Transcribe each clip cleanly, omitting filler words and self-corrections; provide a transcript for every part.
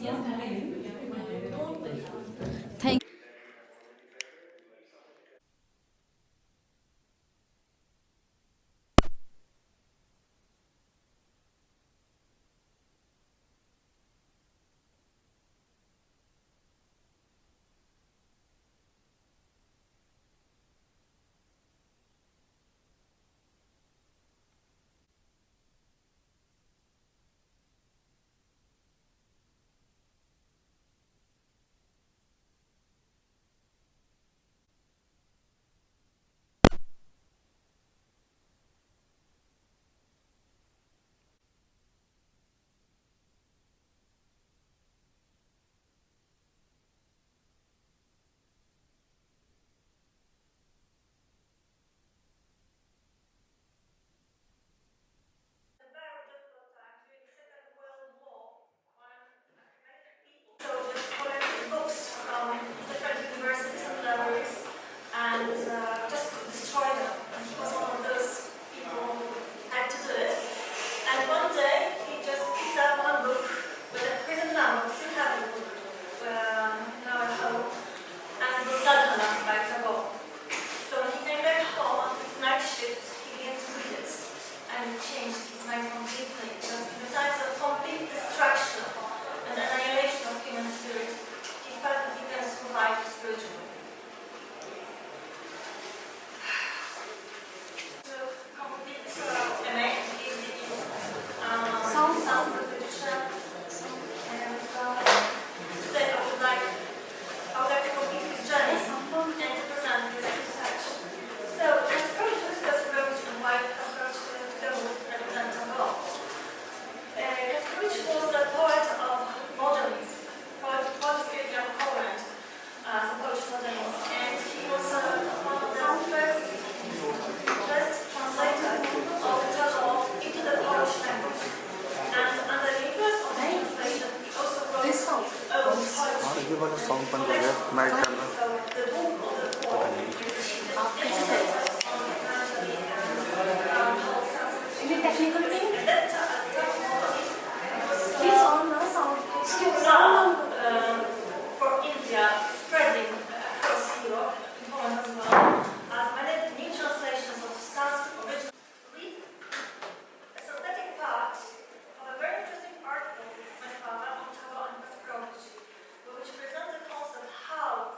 Thank which presents a concept how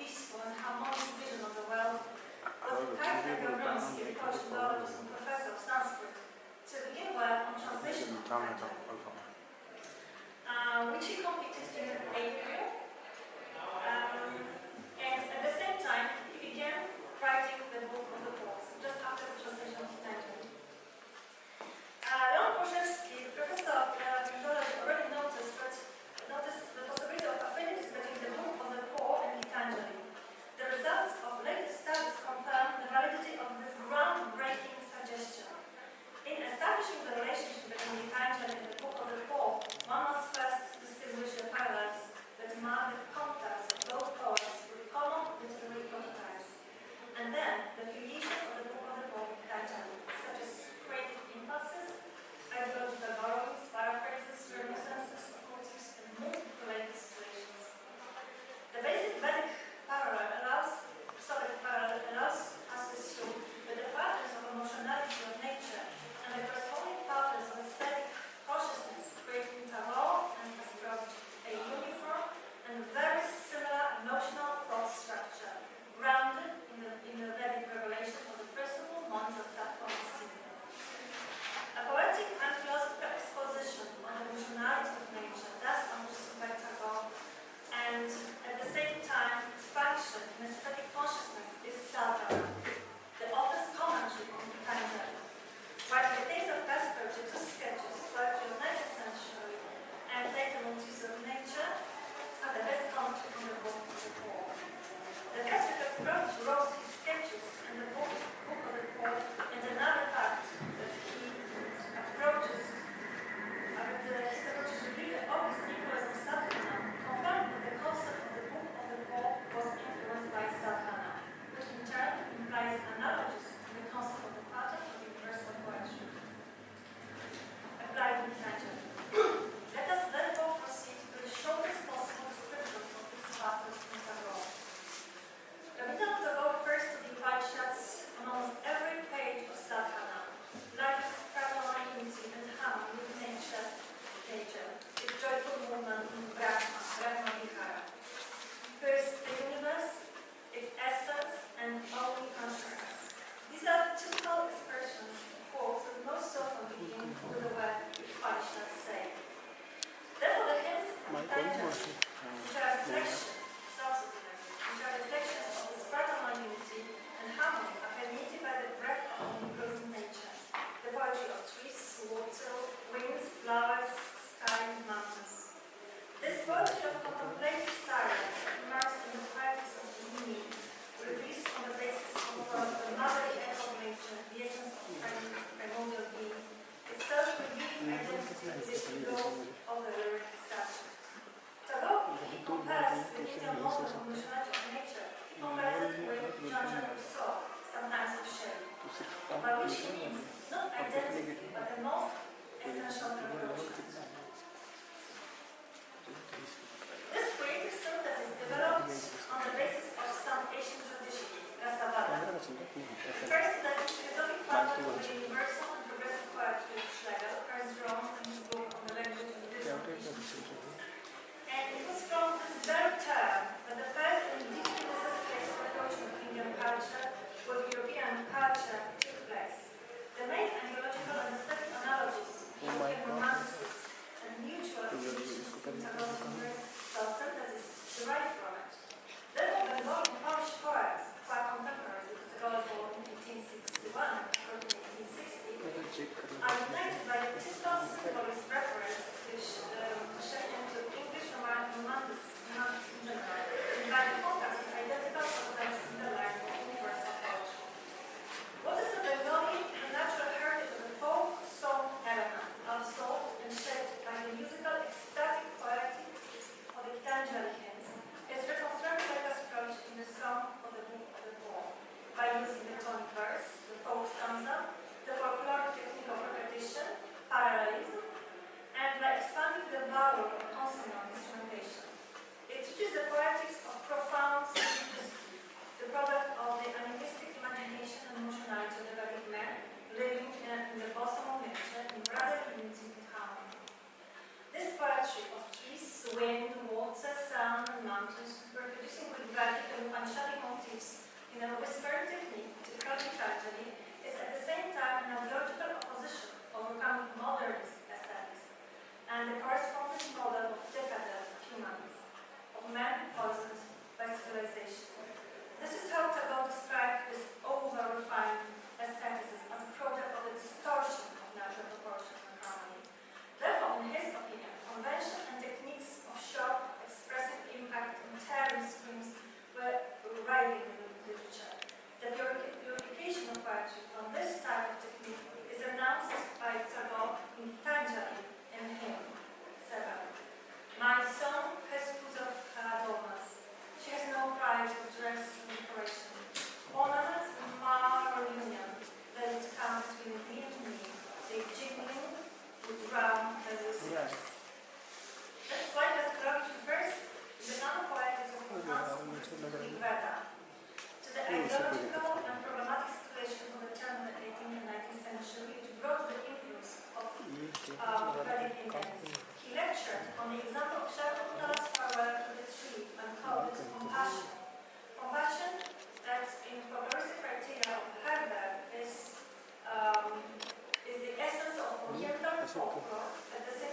peaceful and harmonious vision of the world was encouraged by Gautam, a Polish philologist and professor of Sanskrit, to begin work on translation of Tanjali, which he completed in April. And at the same time, he began writing the book of the poets, just after the translation of Tanjali. Leon Porzewski, the professor of philology, already noticed the possibility of affinities between the book of the poor and Gitanjali. The results of latest studies confirm the validity of this groundbreaking suggestion. In establishing the relationship between Gitanjali and the book of the poor, one must first distinguish the parallels that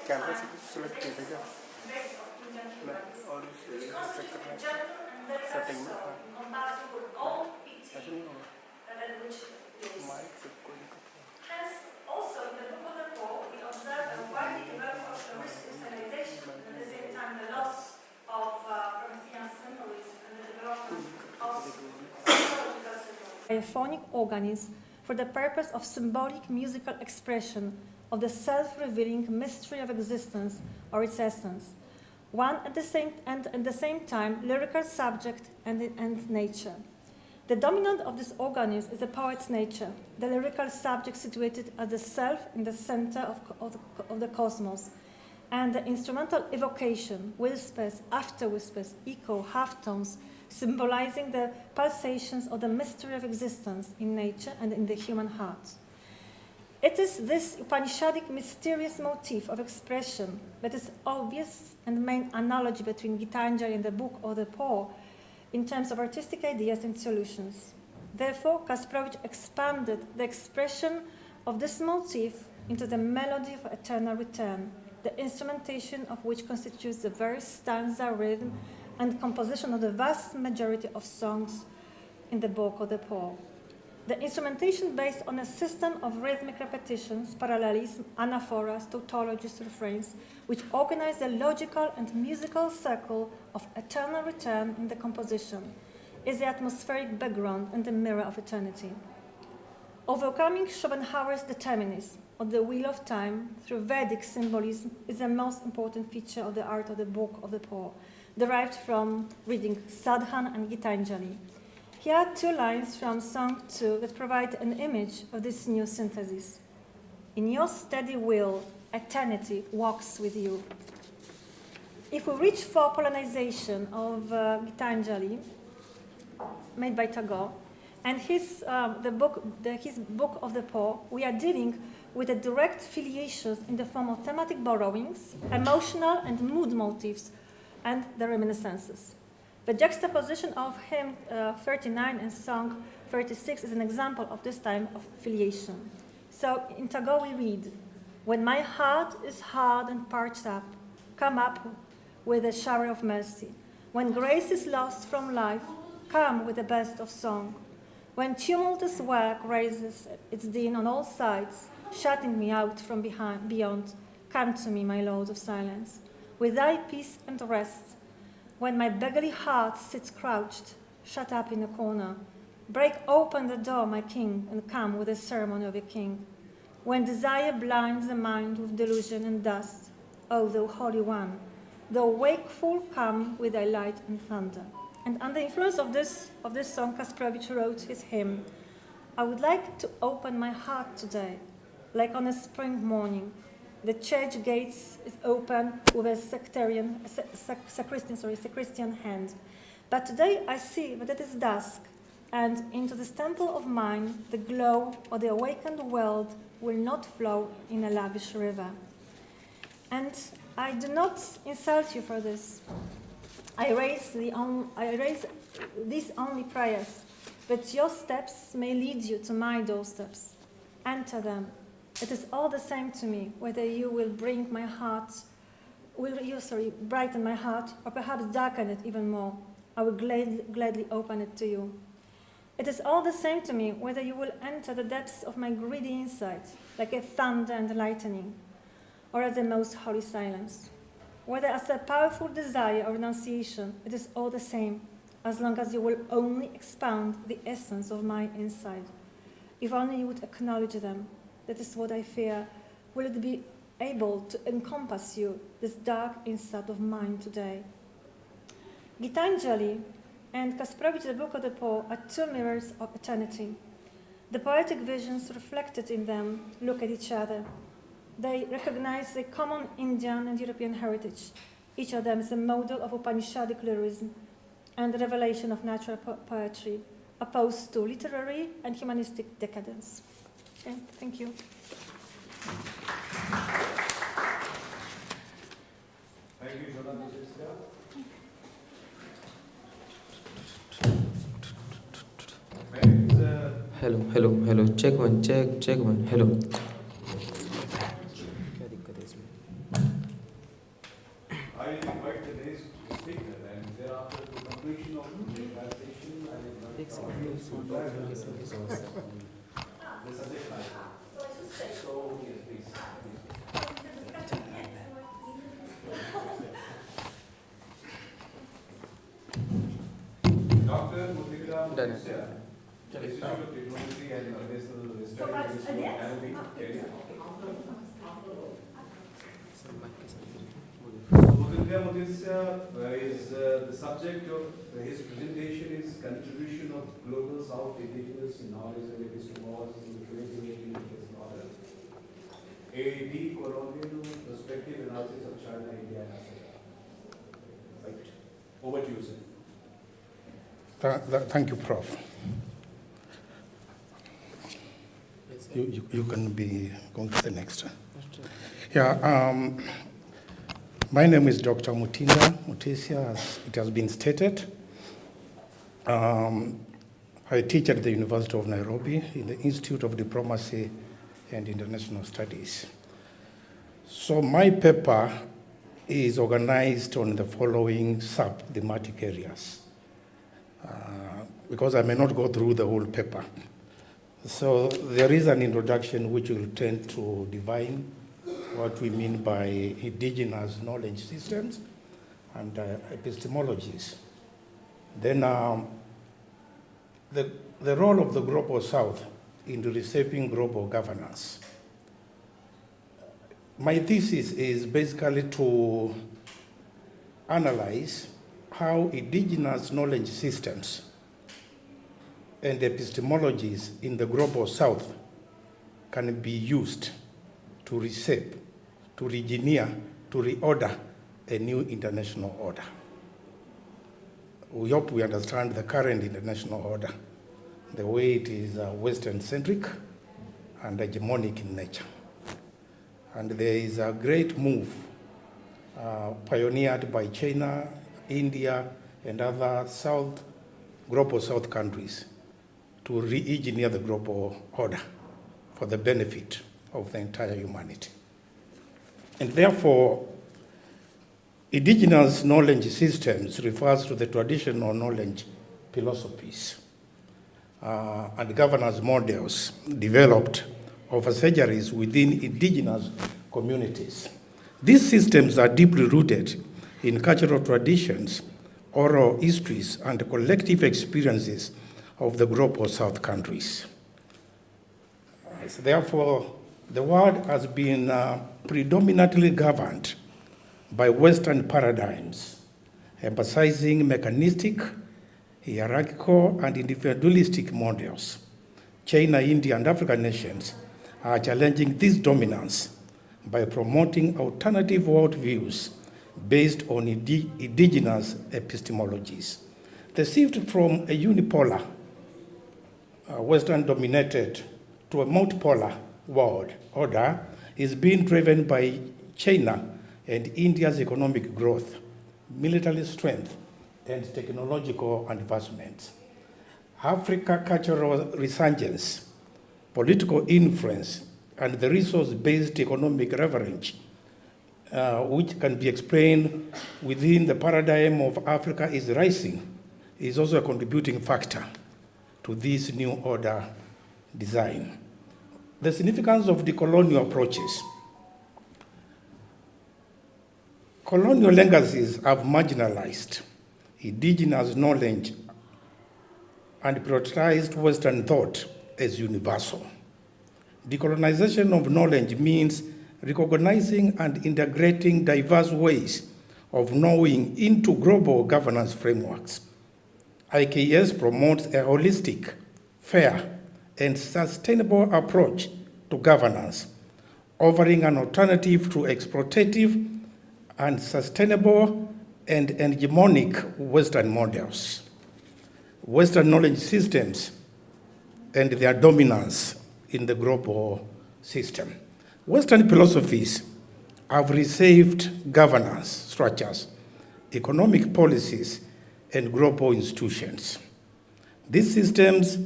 camera से कुछ select किया था क्या base of Indian humans, और which check constitute करना general and lyrical Setting में, soul, हाँ। compatible with all pity ऐसा नहीं होगा and which is. माइक से कोई दिक्कत नहीं Hence, also in the book of the Poor, we observe a widely development of the Christianization and at the same time the loss of Promethean symbolism and the development of psychological symbolism. A phonic organism for the purpose of symbolic musical expression of the self-revealing mystery of existence or its essence, one at the same time lyrical subject and nature. The dominant of this organism is the poet's nature, the lyrical subject situated as the self in the center of the cosmos, and the instrumental evocation, whispers, after whispers, echo, halftones, symbolizing the pulsations of the mystery of existence in nature and in the human heart. It is this Upanishadic mysterious motif of expression that is obvious and main analogy between Gitanjali and the Book of the Poor in terms of artistic ideas and solutions. Therefore, Kasprowicz expanded the expression of this motif into the melody of eternal return, the instrumentation of which constitutes the verse, stanza, rhythm, and composition of the vast majority of songs in the Book of the Poor. The instrumentation based on a system of rhythmic repetitions, parallelism, anaphoras, tautologies, refrains, which organize the logical and musical circle of eternal return in the composition, is the atmospheric background and the mirror of eternity. Overcoming Schopenhauer's determinism of the wheel of time through Vedic symbolism is the most important feature of the art of the Book of the Poor, derived from reading Sadhan and Gitanjali. Here are two lines from Song 2 that provide an image of this new synthesis. In your steady will, eternity walks with you. If we reach for Polonization of Gitanjali, made by Tagore, and his Book of the Poor, we are dealing with the direct filiations in the form of thematic borrowings, emotional and mood motifs, and the reminiscences. The juxtaposition of hymn 39 and song 36 is an example of this time of filiation. So in Tagore we read, when my heart is hard and parched up, come up with a shower of mercy. When grace is lost from life, come with the best of song. When tumultuous work raises its din on all sides, shutting me out from beyond, come to me, my Lord of silence, with thy peace and rest. When my beggarly heart sits crouched, shut up in a corner, break open the door, my king, and come with the ceremony of a king. When desire blinds the mind with delusion and dust, O thou Holy One, thou wakeful, come with thy light and thunder. And under the influence of this song, Kasprowicz wrote his hymn, I would like to open my heart today, like on a spring morning. The church gates is open with a sacristian hand. But today I see that it is dusk, and into this temple of mine, the glow of the awakened world will not flow in a lavish river. And I do not insult you for this. I raise these only prayers, that your steps may lead you to my doorsteps. Enter them. It is all the same to me whether you will brighten my heart, or perhaps darken it even more. I will gladly open it to you. It is all the same to me whether you will enter the depths of my greedy insight, like a thunder and lightning, or as the most holy silence. Whether as a powerful desire or renunciation, it is all the same, as long as you will only expound the essence of my inside. If only you would acknowledge them. That is what I fear. Will it be able to encompass you, this dark insight of mine today? Gitanjali and Kasprowicz, the Book of the Poor, are two mirrors of eternity. The poetic visions reflected in them look at each other. They recognize a common Indian and European heritage. Each of them is a model of Upanishadic lyricism and the revelation of natural poetry, opposed to literary and humanistic decadence. Okay, thank you. Thank you, Joanna Tuczyńska. Hello. Check one. Hello. क्या दिक्कत है इसमें? Dr. Mutinda Mutisya, Institute of Technology and National Studies in Arabic area. Mutinda Mutisya is the subject of his presentation is contribution of Global South Indigenous knowledge and epistemologies in creating order. A decolonial perspective analysis of China, India, and Africa. Right. Over to you, sir. Thank you, Prof. You can be going to the next. Yeah, my name is Dr. Mutinda Mutisya, as it has been stated. I teach at the University of Nairobi in the Institute of Diplomacy and International Studies. So my paper is organized on the following sub-thematic areas. Because I may not go through the whole paper. So there is an introduction which will tend to define what we mean by indigenous knowledge systems and epistemologies. Then the role of the Global South in reshaping global governance. My thesis is basically to analyze how indigenous knowledge systems and epistemologies in the Global South can be used to reshape, to re-engineer, to reorder a new international order. We hope we understand the current international order, the way it is Western-centric and hegemonic in nature. And there is a great move pioneered by China, India, and other Global South countries to re-engineer the global order for the benefit of the entire humanity. And therefore, indigenous knowledge systems refers to the traditional knowledge philosophies and governance models developed over centuries within indigenous communities. These systems are deeply rooted in cultural traditions, oral histories, and collective experiences of the Global South countries. So therefore, the world has been predominantly governed by Western paradigms, emphasizing mechanistic, hierarchical, and individualistic models. China, India, and African nations are challenging this dominance by promoting alternative worldviews based on indigenous epistemologies. The shift from a unipolar, Western-dominated, to a multipolar world order is being driven by China and India's economic growth, military strength, and technological advancements. Africa's cultural resurgence, political influence, and the resource-based economic leverage, which can be explained within the paradigm of Africa is rising, is also a contributing factor to this new order design. The significance of decolonial approaches. Colonial legacies have marginalized indigenous knowledge and prioritized Western thought as universal. Decolonization of knowledge means recognizing and integrating diverse ways of knowing into global governance frameworks. IKS promotes a holistic, fair, and sustainable approach to governance, offering an alternative to exploitative and sustainable and hegemonic Western models. Western knowledge systems and their dominance in the global system. Western philosophies have reshaped governance structures, economic policies, and global institutions. These systems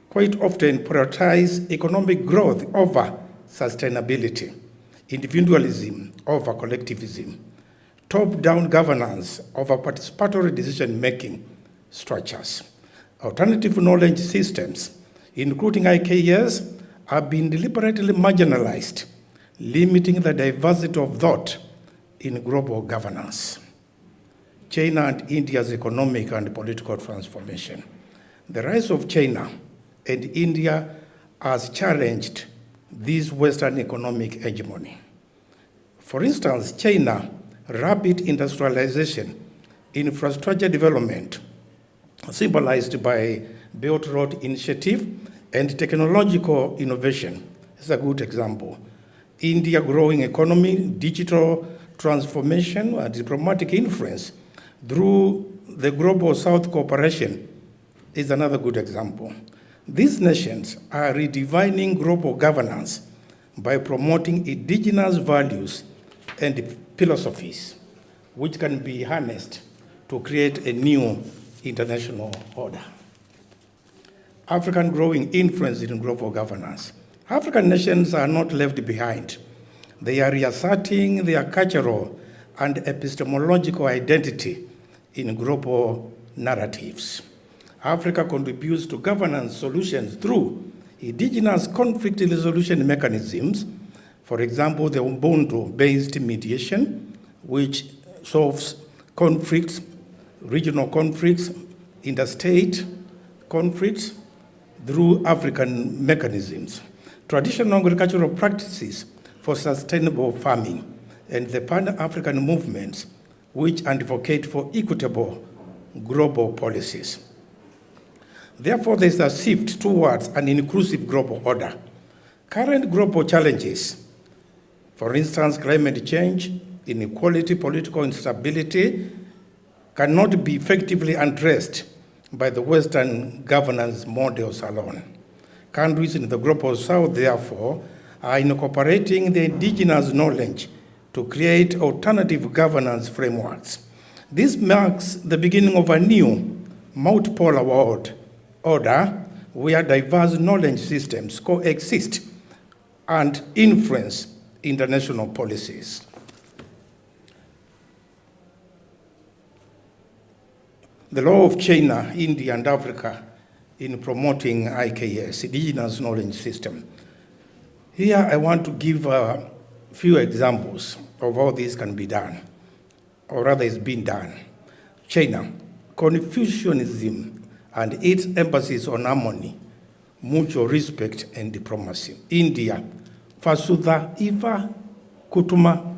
quite often prioritize economic growth over sustainability, individualism over collectivism, top-down governance over participatory decision-making structures. Alternative knowledge systems, including IKS, have been deliberately marginalized, limiting the diversity of thought in global governance. China and India's economic and political transformation. The rise of China and India has challenged this Western economic hegemony. For instance, China, rapid industrialization, infrastructure development, symbolized by Belt Road Initiative, and technological innovation is a good example. India growing economy, digital transformation, and diplomatic influence through the Global South Cooperation is another good example. These nations are redefining global governance by promoting indigenous values and philosophies, which can be harnessed to create a new international order. African growing influence in global governance. African nations are not left behind. They are reasserting their cultural and epistemological identity in global narratives. Africa contributes to governance solutions through indigenous conflict resolution mechanisms, for example, the Ubuntu-based mediation, which solves conflicts, regional conflicts, interstate conflicts, through African mechanisms, traditional agricultural practices for sustainable farming, and the Pan-African movements which advocate for equitable global policies. Therefore, there is a shift towards an inclusive global order. Current global challenges, for instance, climate change, inequality, political instability, cannot be effectively addressed by the Western governance models alone. Countries in the global South, therefore, are incorporating the indigenous knowledge to create alternative governance frameworks. This marks the beginning of a new multipolar world order where diverse knowledge systems coexist and influence international policies. The role of China, India, and Africa in promoting IKS, Indigenous Knowledge System. Here I want to give a few examples of how this can be done, or rather is being done. China, Confucianism and its emphasis on harmony, mutual respect, and diplomacy. India, Vasudha Iva Kutumakam,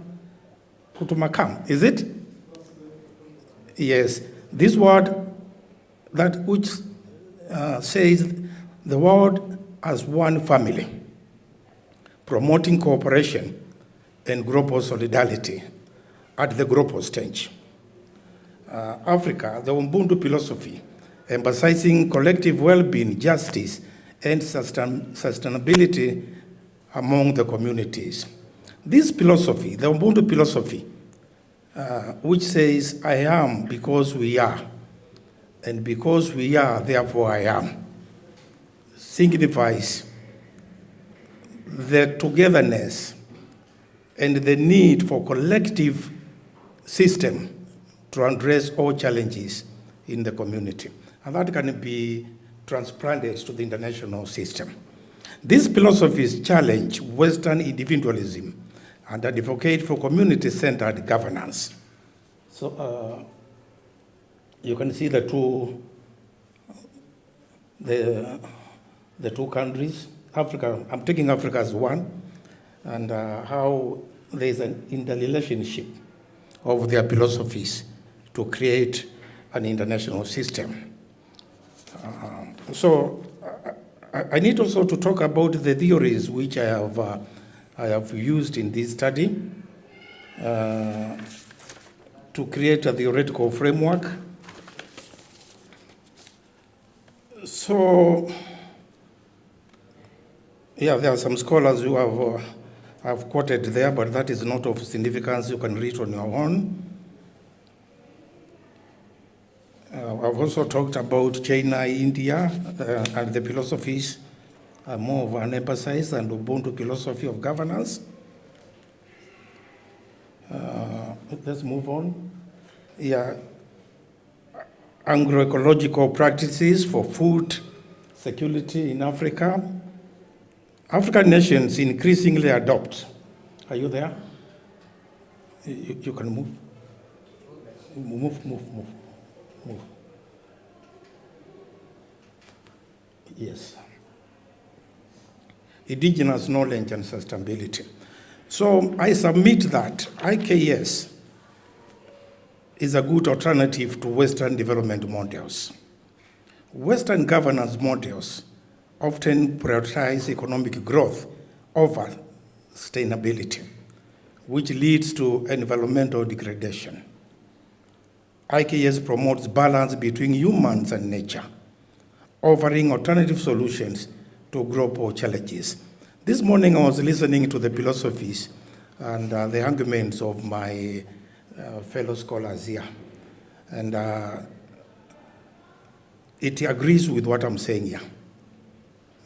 is it? Yes. This word that which says the world as one family, promoting cooperation and global solidarity at the global stage. Africa, the Ubuntu philosophy, emphasizing collective well-being, justice, and sustainability among the communities. This philosophy, the Ubuntu philosophy, which says, I am because we are, and because we are, therefore I am, signifies the togetherness and the need for collective system to address all challenges in the community. And that can be transplanted to the international system. These philosophies challenge Western individualism and advocate for community-centered governance. So you can see the two countries. Africa, I'm taking Africa as one, and how there is an interrelationship of their philosophies to create an international system. So I need also to talk about the theories which I have used in this study to create a theoretical framework. So, yeah, there are some scholars who have quoted there, but that is not of significance. You can read on your own. I've also talked about China, India, and the philosophies are more of an emphasis and Ubuntu philosophy of governance. Let's move on. Yeah, agroecological practices for food security in Africa. African nations increasingly adopt. Are you there? You can move. Move. Yes. Indigenous knowledge and sustainability. So I submit that IKS is a good alternative to Western development models. Western governance models often prioritize economic growth over sustainability, which leads to environmental degradation. IKS promotes balance between humans and nature, offering alternative solutions to global challenges. This morning I was listening to the philosophies and the arguments of my fellow scholars here, and it agrees with what I'm saying here.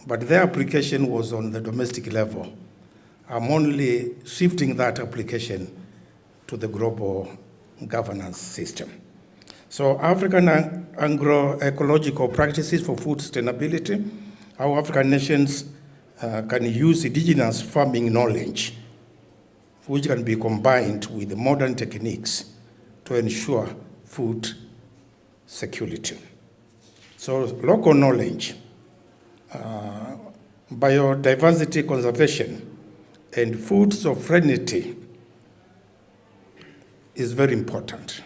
But their application was on the domestic level. I'm only shifting that application to the global governance system. So African agroecological practices for food sustainability, how African nations can use indigenous farming knowledge, which can be combined with modern techniques to ensure food security. So local knowledge, biodiversity conservation, and food sovereignty is very important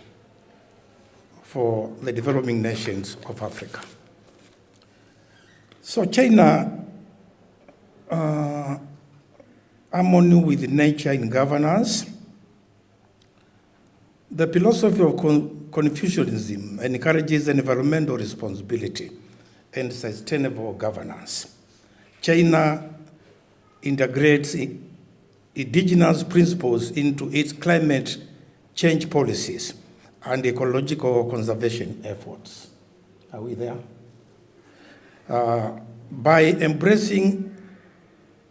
for the developing nations of Africa. So China, harmony with nature in governance. The philosophy of Confucianism encourages environmental responsibility and sustainable governance. China integrates indigenous principles into its climate change policies and ecological conservation efforts. Are we there? By embracing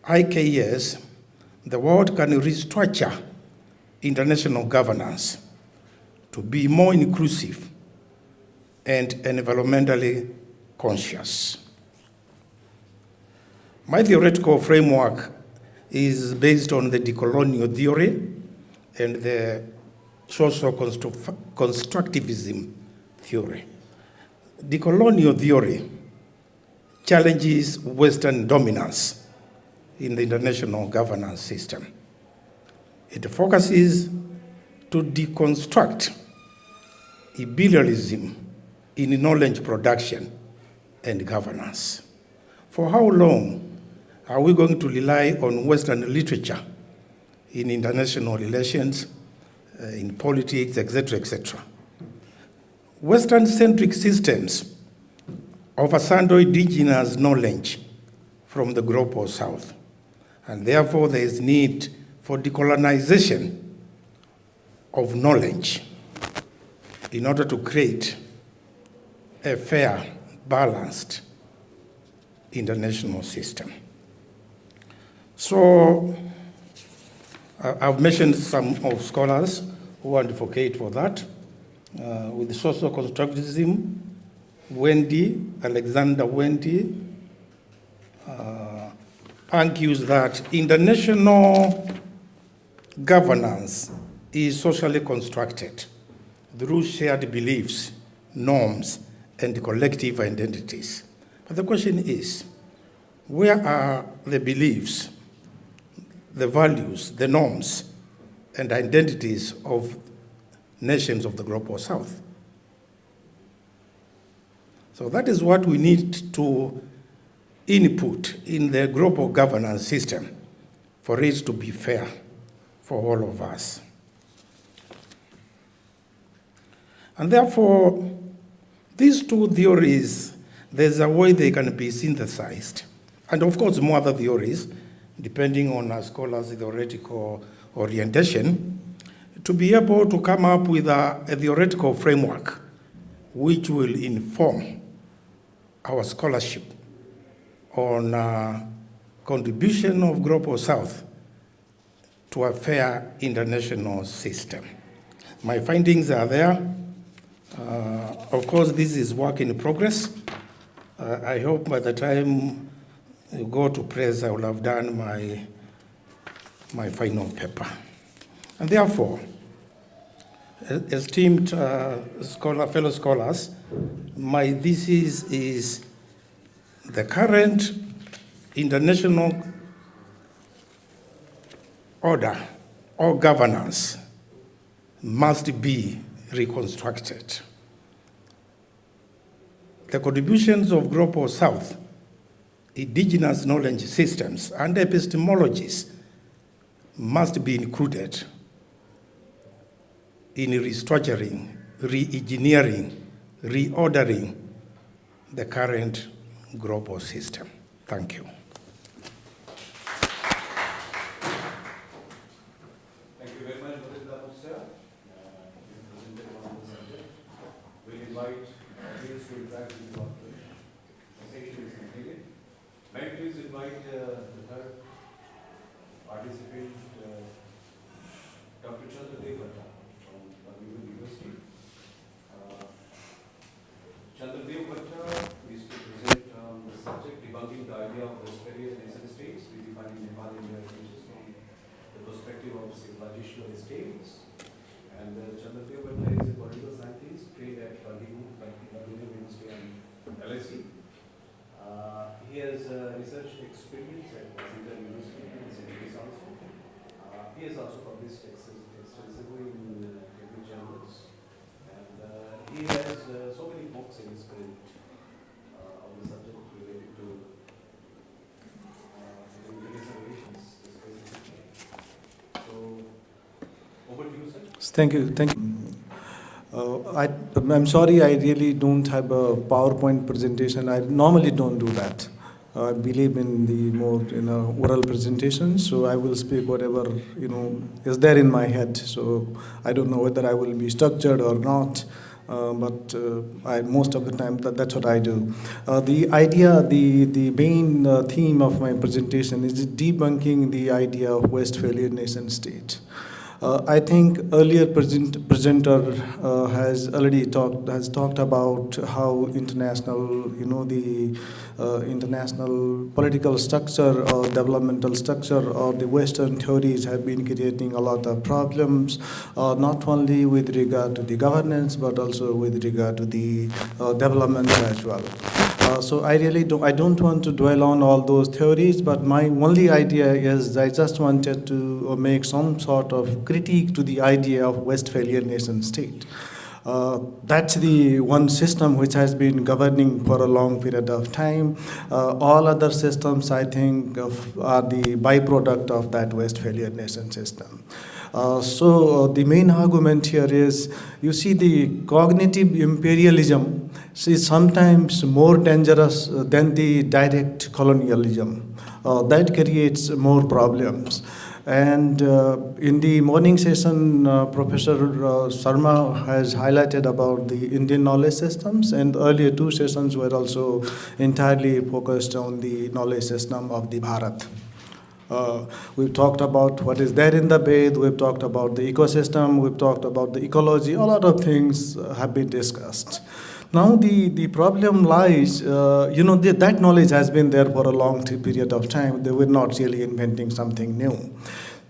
IKS, the world can restructure international governance to be more inclusive and environmentally conscious. My theoretical framework is based on the decolonial theory and the social constructivism theory. Decolonial theory challenges Western dominance in the international governance system. It focuses to deconstruct imperialism in knowledge production and governance. For how long are we going to rely on Western literature in international relations, in politics, etc., etc.? Western-centric systems overshadow indigenous knowledge from the global south, and therefore there is need for decolonization of knowledge in order to create a fair, balanced international system. So I've mentioned some of scholars who advocate for that. With social constructivism, Alexander Wendy, argues that international governance is socially constructed through shared beliefs, norms, and collective identities. But the question is, where are the beliefs, the values, the norms, and identities of nations of the global south? So that is what we need to input in the global governance system for it to be fair for all of us. And therefore, these two theories, there's a way they can be synthesized. And of course, more other theories, depending on a scholar's theoretical orientation, to be able to come up with a theoretical framework which will inform our scholarship on contribution of global south to a fair international system. My findings are there. Of course, this is work in progress. I hope by the time you go to press, I will have done my final paper. And therefore, esteemed fellow scholars, my thesis is the current international order or governance must be reconstructed. The contributions of Global South, indigenous knowledge systems, and epistemologies must be included in restructuring, re-engineering, reordering the current global system. Thank you. Thank you very much, Mutinda Mutisya. You presented on the subject. We'll invite audience to interact with you after the session is completed. May I please invite the third participant, Dr. Chandra Dev Bhatta from Birmingham University. Chandra Dev Bhatta is to present on the subject debunking the idea of Westphalian states, redefining Nepal and India from the perspective of civilizational states. And Chandra Dev Bhatta is a political scientist trained at Birmingham University and LSE. He has research experience at Washington University and St. also. He has also published extensively in different journals. And he has so many books in his credit on the subject related to international relations. So, over to you, sir. Thank you. I'm sorry, I really don't have a PowerPoint presentation. I normally don't do that. I believe in the more oral presentation, so I will speak whatever is there in my head. So I don't know whether I will be structured or not, but most of the time that's what I do. The idea, the main theme of my presentation is debunking the idea of Westphalian nation state. I think earlier presenter has already talked about how international, the international political structure or developmental structure or the Western theories have been creating a lot of problems, not only with regard to the governance but also with regard to the development as well. So I don't want to dwell on all those theories, but my only idea is I just wanted to make some sort of critique to the idea of Westphalian nation state. That's the one system which has been governing for a long period of time. All other systems, I think, are the byproduct of that Westphalian nation system. So the main argument here is, you see, the cognitive imperialism is sometimes more dangerous than the direct colonialism. That creates more problems. And in the morning session, Professor Sharma has highlighted about the Indian knowledge systems, and earlier two sessions were also entirely focused on the knowledge system of the Bharat. We've talked about what is there in the Ved, we've talked about the ecosystem, we've talked about the ecology, a lot of things have been discussed. Now the problem lies, that knowledge has been there for a long period of time. They were not really inventing something new.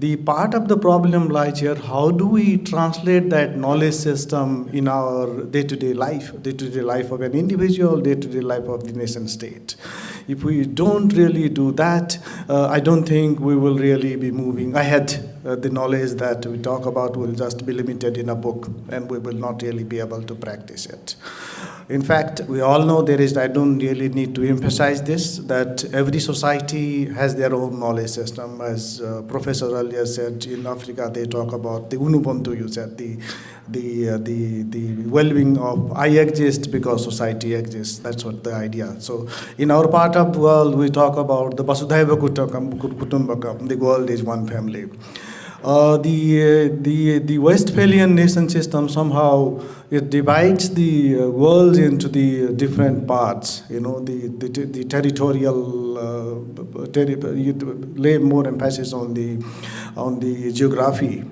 The part of the problem lies here, how do we translate that knowledge system in our day-to-day life of an individual, day-to-day life of the nation state? If we don't really do that, I don't think we will really be moving ahead. The knowledge that we talk about will just be limited in a book, and we will not really be able to practice it. In fact, we all know I don't really need to emphasize this, that every society has their own knowledge system. As Professor earlier said, in Africa they talk about the Ubuntu, you said, the well-being of I exist because society exists. That's what the idea. So in our part of the world, we talk about the Vasudhaiva Kutumbakam, the world is one family. The Westphalian nation system somehow it divides the world into the different parts. The territorial, you lay more emphasis on the geography.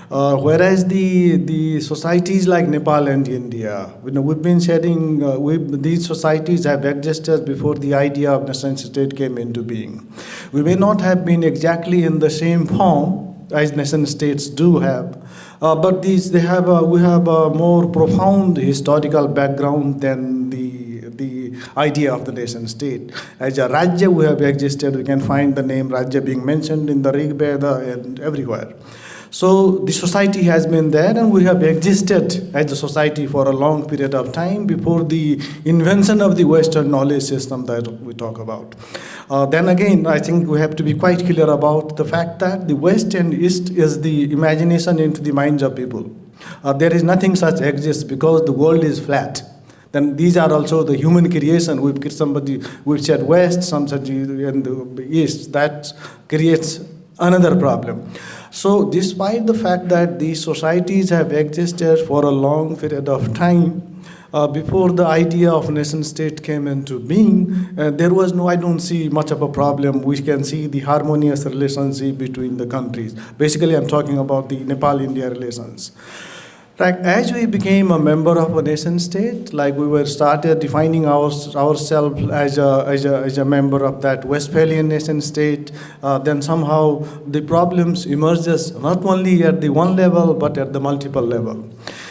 Whereas the societies like Nepal and India, we've been sharing, these societies have existed before the idea of nation state came into being. We may not have been exactly in the same form as nation states do have, but we have a more profound historical background than the idea of the nation state. As a Rajya, we have existed. We can find the name Rajya being mentioned in the Rig Veda and everywhere. So the society has been there, and we have existed as a society for a long period of time before the invention of the Western knowledge system that we talk about. Then again, I think we have to be quite clear about the fact that the West and East is the imagination into the minds of people. There is nothing such exists because the world is flat. Then these are also the human creation. We've said West, some said in the East. That creates another problem. So despite the fact that these societies have existed for a long period of time, before the idea of nation state came into being, there was I don't see much of a problem. We can see the harmonious relationship between the countries. Basically, I'm talking about the Nepal-India relations. Like, as we became a member of a nation state, like we were started defining ourselves as a member of that Westphalian nation state, then somehow the problems emerges not only at the one level but at the multiple level.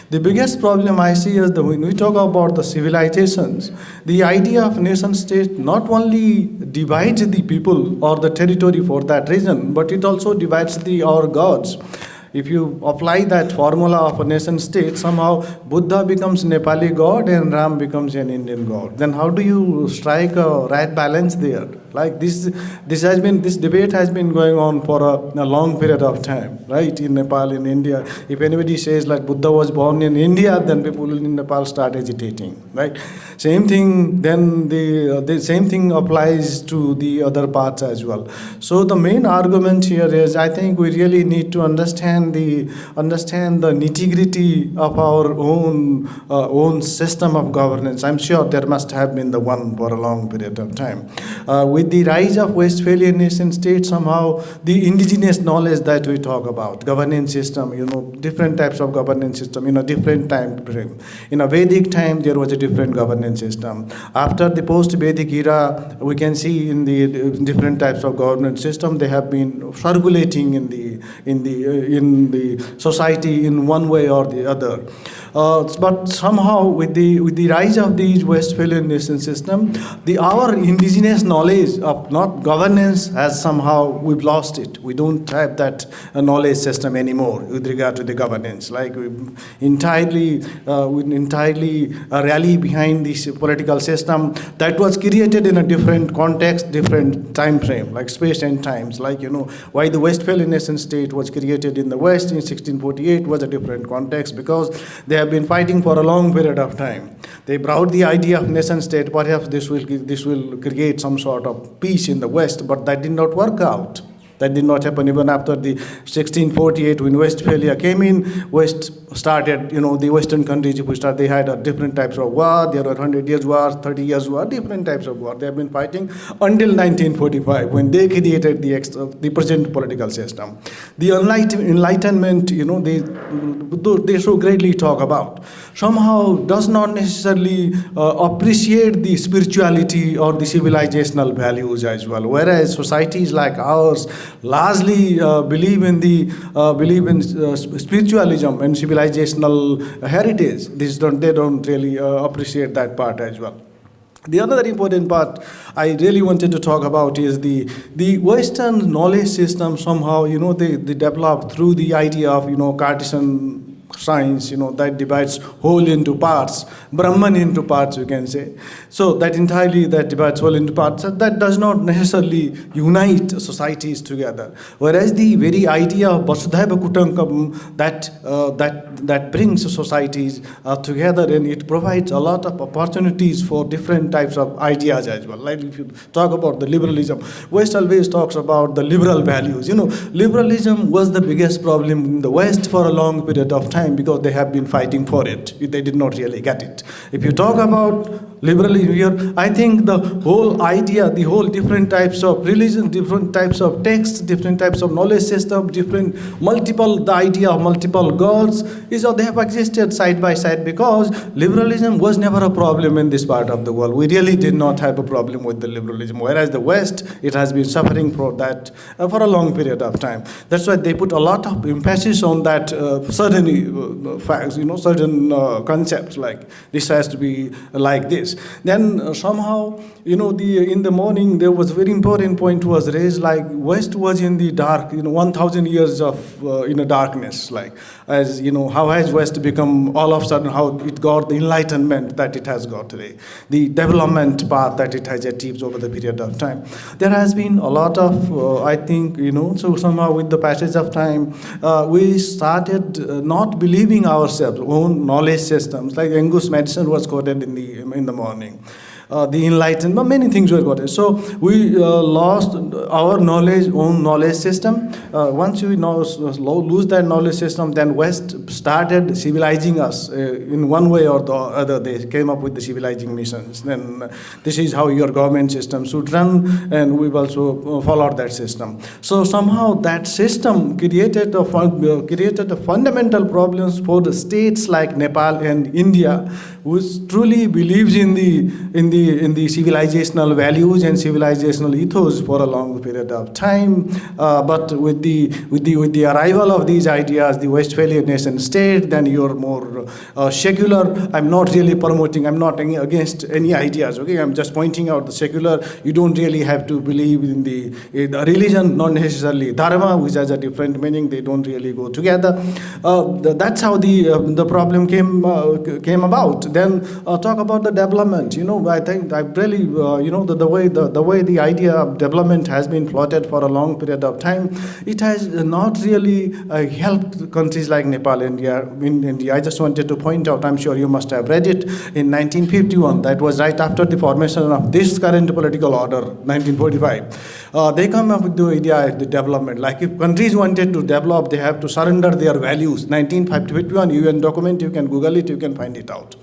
The biggest problem I see is that when we talk about the civilizations, the idea of nation state not only divides the people or the territory for that reason, but it also divides our gods. If you apply that formula of a nation state, somehow Buddha becomes Nepali god and Ram becomes an Indian god. Then how do you strike a right balance there? Like this debate has been going on for a long period of time, right? In Nepal, in India. If anybody says like Buddha was born in India, then people in Nepal start agitating, right? Same thing. Then the same thing applies to the other parts as well. So the main argument here is, I think we really need to understand the nitty-gritty of our own system of governance. I'm sure there must have been the one for a long period of time. With the rise of Westphalian nation state, somehow the indigenous knowledge that we talk about, governance system, different types of governance system, different time frame. In a Vedic time, there was a different governance system. After the post-Vedic era, we can see in the different types of governance system, they have been circulating in the society in one way or the other. But somehow with the rise of the Westphalian nation system, our indigenous knowledge of not governance has somehow, we've lost it. We don't have that knowledge system anymore with regard to the governance. Like we entirely rally behind this political system that was created in a different context, different time frame, like space and times. Like, why the Westphalian nation state was created in the West in 1648 was a different context, because they have been fighting for a long period of time. They brought the idea of nation state. Perhaps this will create some sort of peace in the West, but that did not work out. That did not happen even after the 1648 when Westphalia came in. West started, the Western countries, they had different types of war. There were 100 years war, 30 years war, different types of war. They have been fighting until 1945 when they created the present political system. The Enlightenment, they so greatly talk about, somehow does not necessarily appreciate the spirituality or the civilizational values as well. Whereas societies like ours largely believe in spiritualism and civilizational heritage. They don't really appreciate that part as well. The other important part I really wanted to talk about is the Western knowledge system. Somehow, they developed through the idea of Cartesian science, that divides whole into parts, Brahman into parts, you can say. So that divides whole into parts. That does not necessarily unite societies together. Whereas the very idea of Vasudhaiva Kutumbakam, that brings societies together, and it provides a lot of opportunities for different types of ideas as well. Like if you talk about the liberalism, West always talks about the liberal values. Liberalism was the biggest problem in the West for a long period of time, because they have been fighting for it. They did not really get it. If you talk about liberalism here. I think the whole idea, the whole different types of religion, different types of texts, different types of knowledge system, the idea of multiple gods, they have existed side by side, because liberalism was never a problem in this part of the world. We really did not have a problem with the liberalism, whereas the West, it has been suffering for that for a long period of time. That's why they put a lot of emphasis on that certain facts, certain concepts, like this has to be like this. Then somehow, in the morning, there was a very important point was raised, like West was in the dark, 1,000 years of in a darkness, like, as how has West become all of a sudden, how it got the enlightenment that it has got today, the development path that it has achieved over the period of time. There has been a lot of, I think, so somehow with the passage of time, we started not believing ourselves, own knowledge systems, like Angus Madison was quoted in the morning. The enlightenment, many things were quoted. So we lost our own knowledge system. Once we lose that knowledge system, then West started civilizing us in one way or the other. They came up with the civilizing missions. Then this is how your government system should run, and we've also followed that system. So somehow that system created a fundamental problems for the states like Nepal and India, which truly believes in the civilizational values and civilizational ethos for a long period of time. But with the arrival of these ideas, the Westphalian nation state, then you're more secular. I'm not really promoting, I'm not against any ideas, okay? I'm just pointing out the secular. You don't really have to believe in the religion, not necessarily dharma, which has a different meaning. They don't really go together. That's how the problem came about. Then talk about the development. I think I really, the way the idea of development has been floated for a long period of time, it has not really helped countries like Nepal, India. I just wanted to point out, I'm sure you must have read it, in 1951, that was right after the formation of this current political order, 1945. They come up with the idea of the development. Like if countries wanted to develop, they have to surrender their values. 1951 UN document, you can Google it, you can find it out.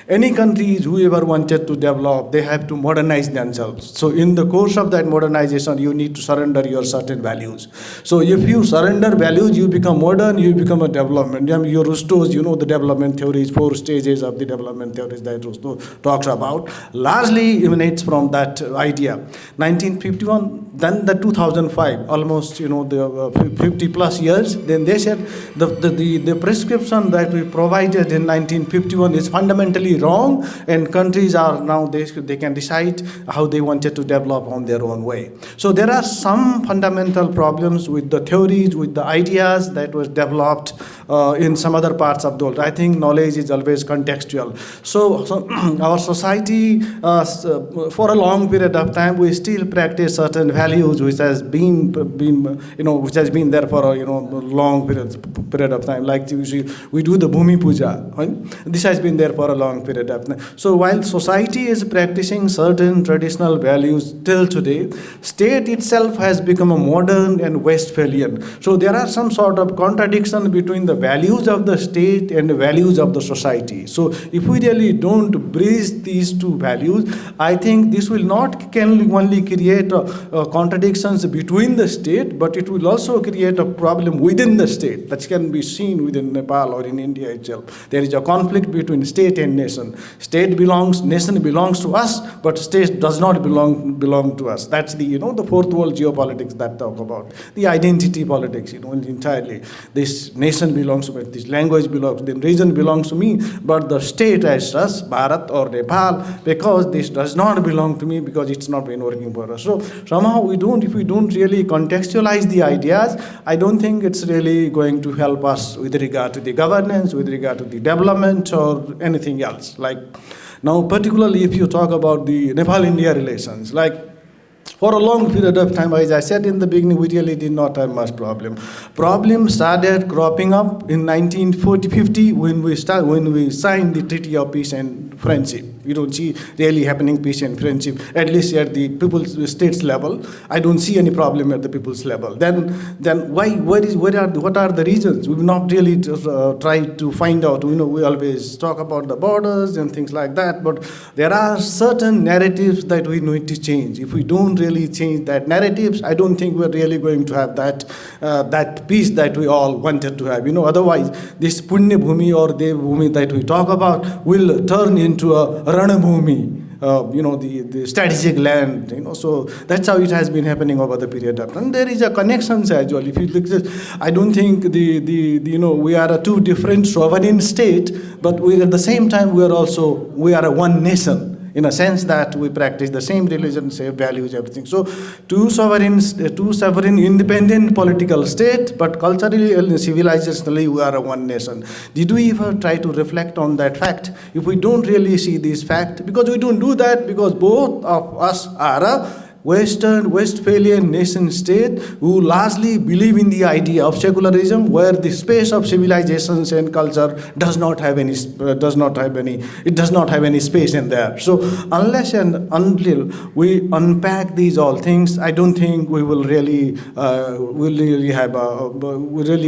Any countries, whoever wanted to develop, they have to modernize themselves. So in the course of that modernization, you need to surrender your certain values. So if you surrender values, you become modern, you become a development. Your Rusto's, the development theories, 4 stages of the development theories that Rusto talks about, largely emanates from that idea. 1951, then the 2005, almost, the 50 plus years, then they said the prescription that we provided in 1951 is fundamentally wrong, and countries are now, they can decide how they wanted to develop on their own way. So there are some fundamental problems with the theories, with the ideas that was developed in some other parts of the world. I think knowledge is always contextual. So our society, for a long period of time, we still practice certain values which has been there for a long period of time. Like we do the Bhumi Puja. Right? This has been there for a long period of time. So while society is practicing certain traditional values till today, state itself has become a modern and Westphalian. So there are some sort of contradiction between the values of the state and the values of the society. So if we really don't bridge these two values, I think this will not can only create contradictions between the state, but it will also create a problem within the state that can be seen within Nepal or in India itself. There is a conflict between state and nation. Nation belongs to us, but state does not belong to us. That's the the fourth world geopolitics that talk about the identity politics. Entirely, this nation belongs to me, this language belongs, the region belongs to me, but the state as us, Bharat or Nepal, because this does not belong to me, because it's not been working for us. So somehow if we don't really contextualize the ideas, I don't think it's really going to help us with regard to the governance, with regard to the development or anything else. Like now, particularly if you talk about the Nepal-India relations, like For a long period of time, as I said in the beginning, we really did not have much problem. Problems started cropping up in 1940-50 when we signed the Treaty of Peace and Friendship. You don't see really happening peace and friendship, at least at the people's states level. I don't see any problem at the people's level. Then what are the reasons? We've not really tried to find out. We always talk about the borders and things like that, but there are certain narratives that we need to change. If we don't really change that narratives, I don't think we're really going to have that peace that we all wanted to have. Otherwise, this Punya Bhumi or Dev Bhumi that we talk about will turn into a Ranabhumi. The strategic land, so that's how it has been happening over the period of time. And there is a connection as well. If you look at this, I don't think we are a two different sovereign state, but at the same time we are a one nation. In a sense that we practice the same religion, same values, everything. So two sovereign, independent political state, but culturally and civilizationally we are a one nation. Did we ever try to reflect on that fact? If we don't really see this fact, because we don't do that, because both of us are a Westphalian nation state who largely believe in the idea of secularism, where the space of civilizations and culture does not have any space in there. So unless and until we unpack these all things, I don't think we will really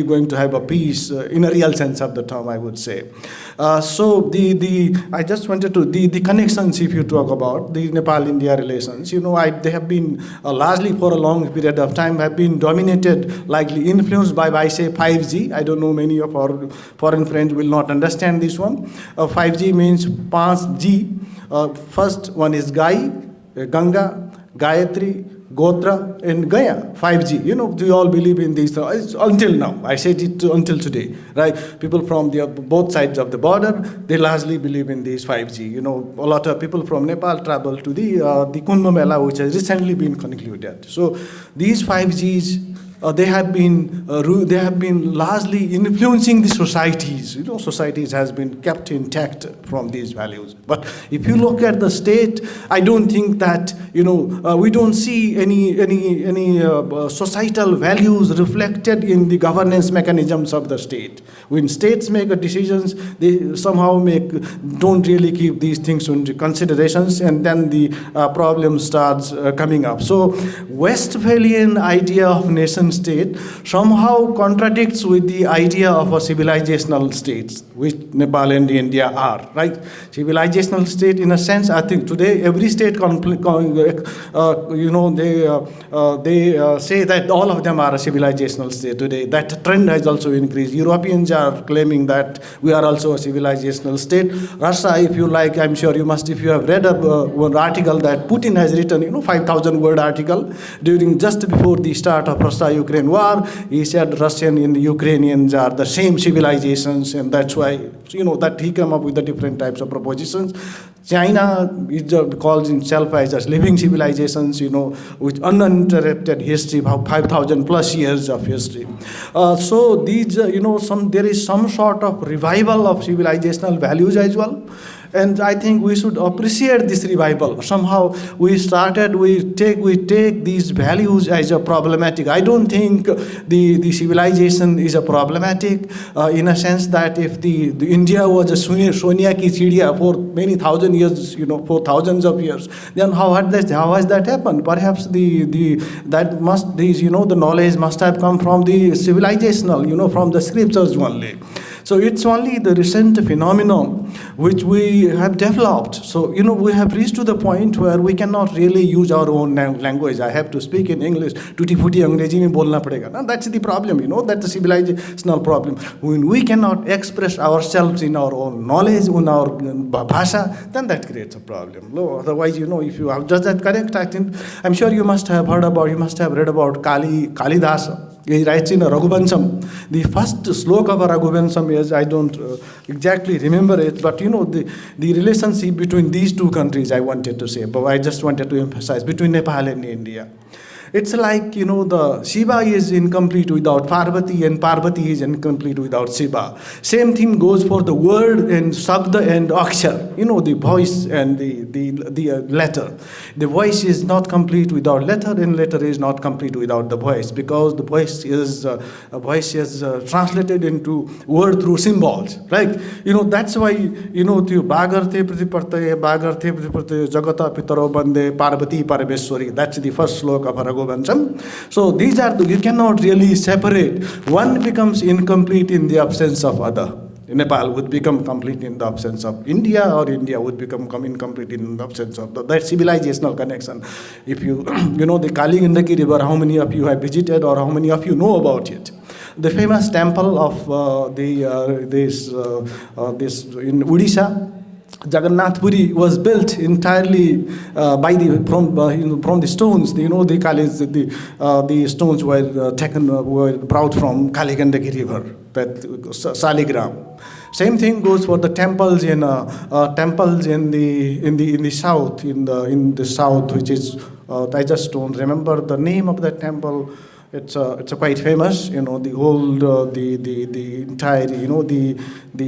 going to have a peace in a real sense of the term, I would say. So I just wanted to the connections, if you talk about the Nepal-India relations, they have been largely for a long period of time have been dominated, likely influenced by say 5G. I don't know, many of our foreign friends will not understand this one. 5G means 5G. First one is Ganga, Gayatri, Gotra and Gaya, 5G. We all believe in these until now. I said it until today, right? People from both sides of the border, they largely believe in these 5G. A lot of people from Nepal travel to the Kumbh Mela, which has recently been concluded. So these 5Gs, they have been largely influencing the societies. Societies has been kept intact from these values. But if you look at the state, I don't think that we don't see any societal values reflected in the governance mechanisms of the state. When states make decisions, they somehow don't really keep these things into considerations, and then the problem starts coming up. So Westphalian idea of nation state somehow contradicts with the idea of a civilizational states, which Nepal and India are, right? Civilizational state, in a sense, I think today every state, they say that all of them are a civilizational state today. That trend has also increased. Europeans are claiming that we are also a civilizational state. Russia, if you like, I'm sure you must, if you have read one article that Putin has written, 5,000-word article just before the start of Russia-Ukraine war. He said Russian and Ukrainians are the same civilizations, and that's why, that he came up with the different types of propositions. China calls itself as living civilizations, with uninterrupted history, about 5,000 plus years of history. So these, there is some sort of revival of civilizational values as well. And I think we should appreciate this revival. Somehow we take these values as a problematic. I don't think the civilization is a problematic in a sense that if the India was a Sonia ki chidiya for many thousand years, for thousands of years, then how has that happened? Perhaps the knowledge must have come from the civilizational, from the scriptures only. So it's only the recent phenomenon which we have developed. So, we have reached to the point where we cannot really use our own language. I have to speak in English. Tutti-futti Angrezi mein bolna padega. Now, that's the problem, that's the civilizational problem. When we cannot express ourselves in our own knowledge, in our bhasha, then that creates a problem. Otherwise, if you have just that correct, I'm sure you must have read about Kalidasa. He writes in a Raghuvansham. The first sloka of a Raghuvansham is, I don't exactly remember it, but the relationship between these two countries I wanted to say, but I just wanted to emphasize, between Nepal and India. It's like, the Shiva is incomplete without Parvati, and Parvati is incomplete without Shiva. Same thing goes for the word and Sabda and Akshar, the voice and the letter. The voice is not complete without letter, and letter is not complete without the voice, because the voice is translated into word through symbols. Like, that's why, त्यो बागर्थे प्रतिपत्तये बागर्थे प्रतिपत्तये जगता पितरो बन्दे पार्वती परमेश्वरी. That's the first sloka of Raghuvansham. So these are you cannot really separate. One becomes incomplete in the absence of other. Nepal would become complete in the absence of India, or India would become incomplete in the absence of that civilizational connection. If you, the Kali Gandaki River, how many of you have visited, or how many of you know about it? The famous temple of this in Odisha, Jagannath Puri, was built entirely from the stones. The stones were brought from Kali Gandaki River, that Saligram. Same thing goes for the temples in the south, in the south, which is I just don't remember the name of that temple. It's quite famous, the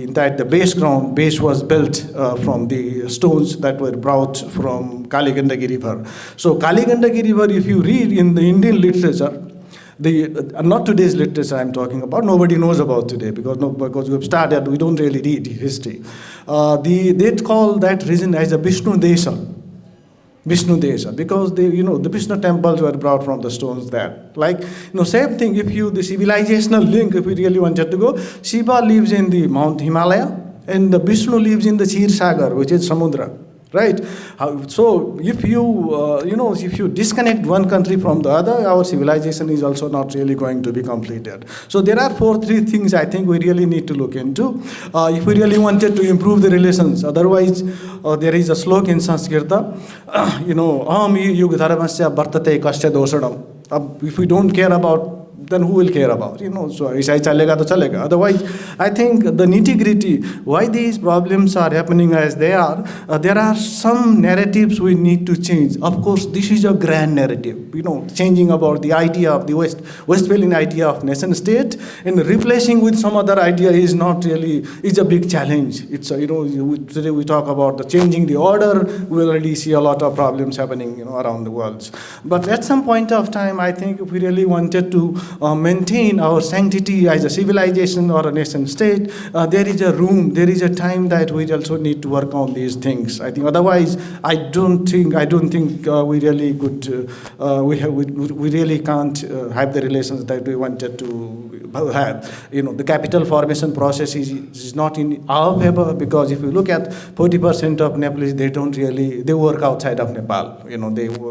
entire base was built from the stones that were brought from Kali Gandaki River. So Kali Gandaki River, if you read in the Indian literature, not today's literature I'm talking about, nobody knows about today, because we've started, we don't really read history. They call that region as a Vishnu Desha, because the Vishnu temples were brought from the stones there. Like, same thing, the civilizational link, if we really wanted to go, Shiva lives in the Mount Himalaya, and the Vishnu lives in the Kshir Sagar, which is Samudra. Right? So if you disconnect one country from the other, our civilization is also not really going to be completed. So there are three things I think we really need to look into if we really wanted to improve the relations. Otherwise, there is a slok in Sanskrit, aham yug dharmasya vartate kasya dosadam. If we don't care about, then who will care about? So aisa chalega to chalega. Otherwise, I think the nitty-gritty, why these problems are happening as they are, there are some narratives we need to change. Of course, this is a grand narrative, changing about the idea of the Westphalian idea of nation state, and replacing with some other idea is a big challenge. It's today we talk about the changing the order, we already see a lot of problems happening, around the world. But at some point of time, I think if we really wanted to maintain our sanctity as a civilization or a nation state, there is a room, there is a time that we also need to work on these things. I think otherwise, I don't think we really could. We really can't have the relations that we wanted to have. The capital formation process is not in our favor, because if you look at 40% of Nepalese, they work outside of Nepal.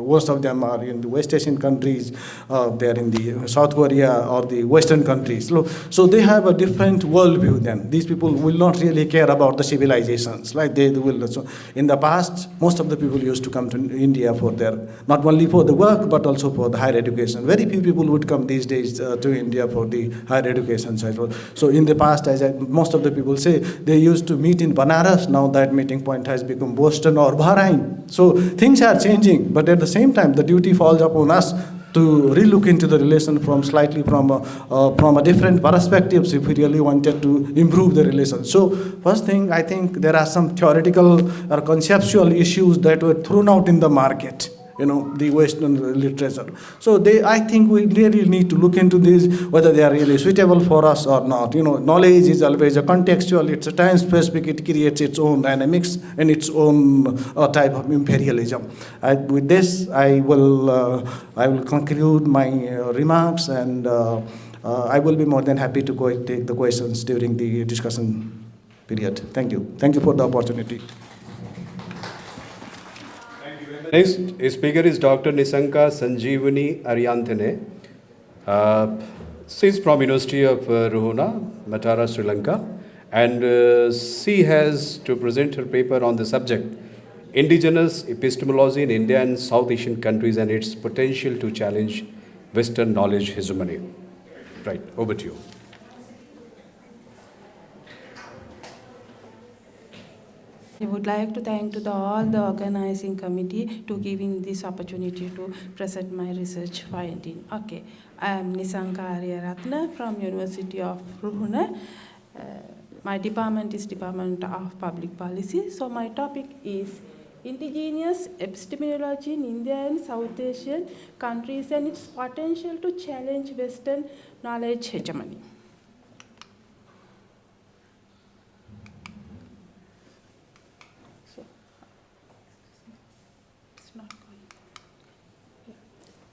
Most of them are in the West Asian countries. They're in the South Korea or the Western countries. So they have a different worldview then. These people will not really care about the civilizations like they will. So in the past, most of the people used to come to India for not only for the work, but also for the higher education. Very few people would come these days to India for the higher education side. So in the past, most of the people say, they used to meet in Banaras. Now that meeting point has become Boston or Bahrain. So things are changing, but at the same time, the duty falls upon us to relook into the relation from a different perspectives if we really wanted to improve the relation. So first thing, I think there are some theoretical or conceptual issues that were thrown out in the market, the Western literature. So I think we really need to look into this, whether they are really suitable for us or not. Knowledge is always a contextual, it's a time specific, it creates its own dynamics and its own type of imperialism. With this, I will conclude my remarks, and I will be more than happy to take the questions during the discussion period. Thank you. Thank you for the opportunity. Next speaker is Dr. Nisanka Sanjeevani Ariyanthane. She is from University of Ruhuna, Matara, Sri Lanka, and she has to present her paper on the subject, Indigenous Epistemology in India and South Asian countries and its potential to challenge Western knowledge hegemony. Right, over to you. I would like to thank to all the organizing committee to giving this opportunity to present my research finding. Okay, I am Nisanka Aryaratna from University of Ruhuna. My department is Department of Public Policy. So my topic is Indigenous Epistemology in India and South Asian countries and its potential to challenge Western knowledge hegemony.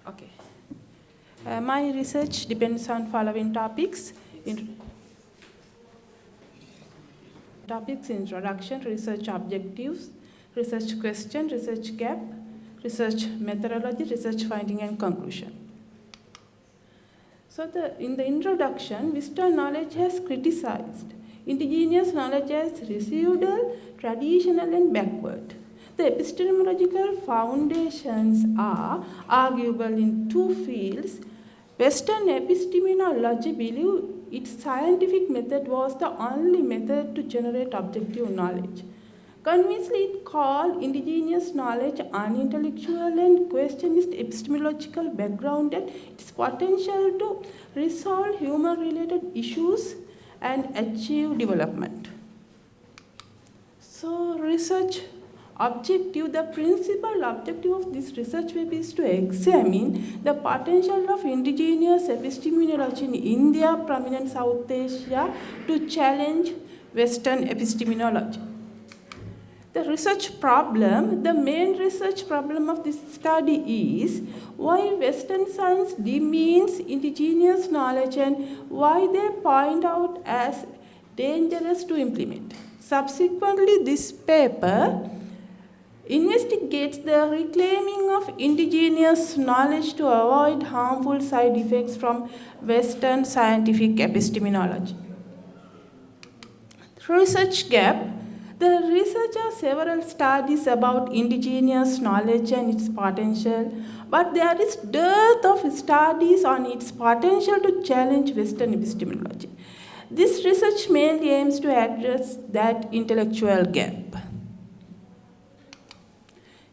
Okay. My research depends on following topics. Introduction, research objectives, research question, research gap, research methodology, research finding, and conclusion. So in the introduction, Western knowledge has criticized indigenous knowledge as residual, traditional, and backward. The epistemological foundations are arguable in two fields. Western epistemology believed its scientific method was the only method to generate objective knowledge. Conversely, it called indigenous knowledge unintellectual and questioned its epistemological background and its potential to resolve human-related issues and achieve development. So, research objective, the principal objective of this research web is to examine the potential of indigenous epistemology in India, prominent South Asia, to challenge Western epistemology. The research problem, the main research problem of this study is why Western science demeans indigenous knowledge and why they point out as dangerous to implement. Subsequently, this paper investigates the reclaiming of indigenous knowledge to avoid harmful side effects from Western scientific epistemology. Research gap. The research has several studies about indigenous knowledge and its potential, but there is dearth of studies on its potential to challenge Western epistemology. This research mainly aims to address that intellectual gap.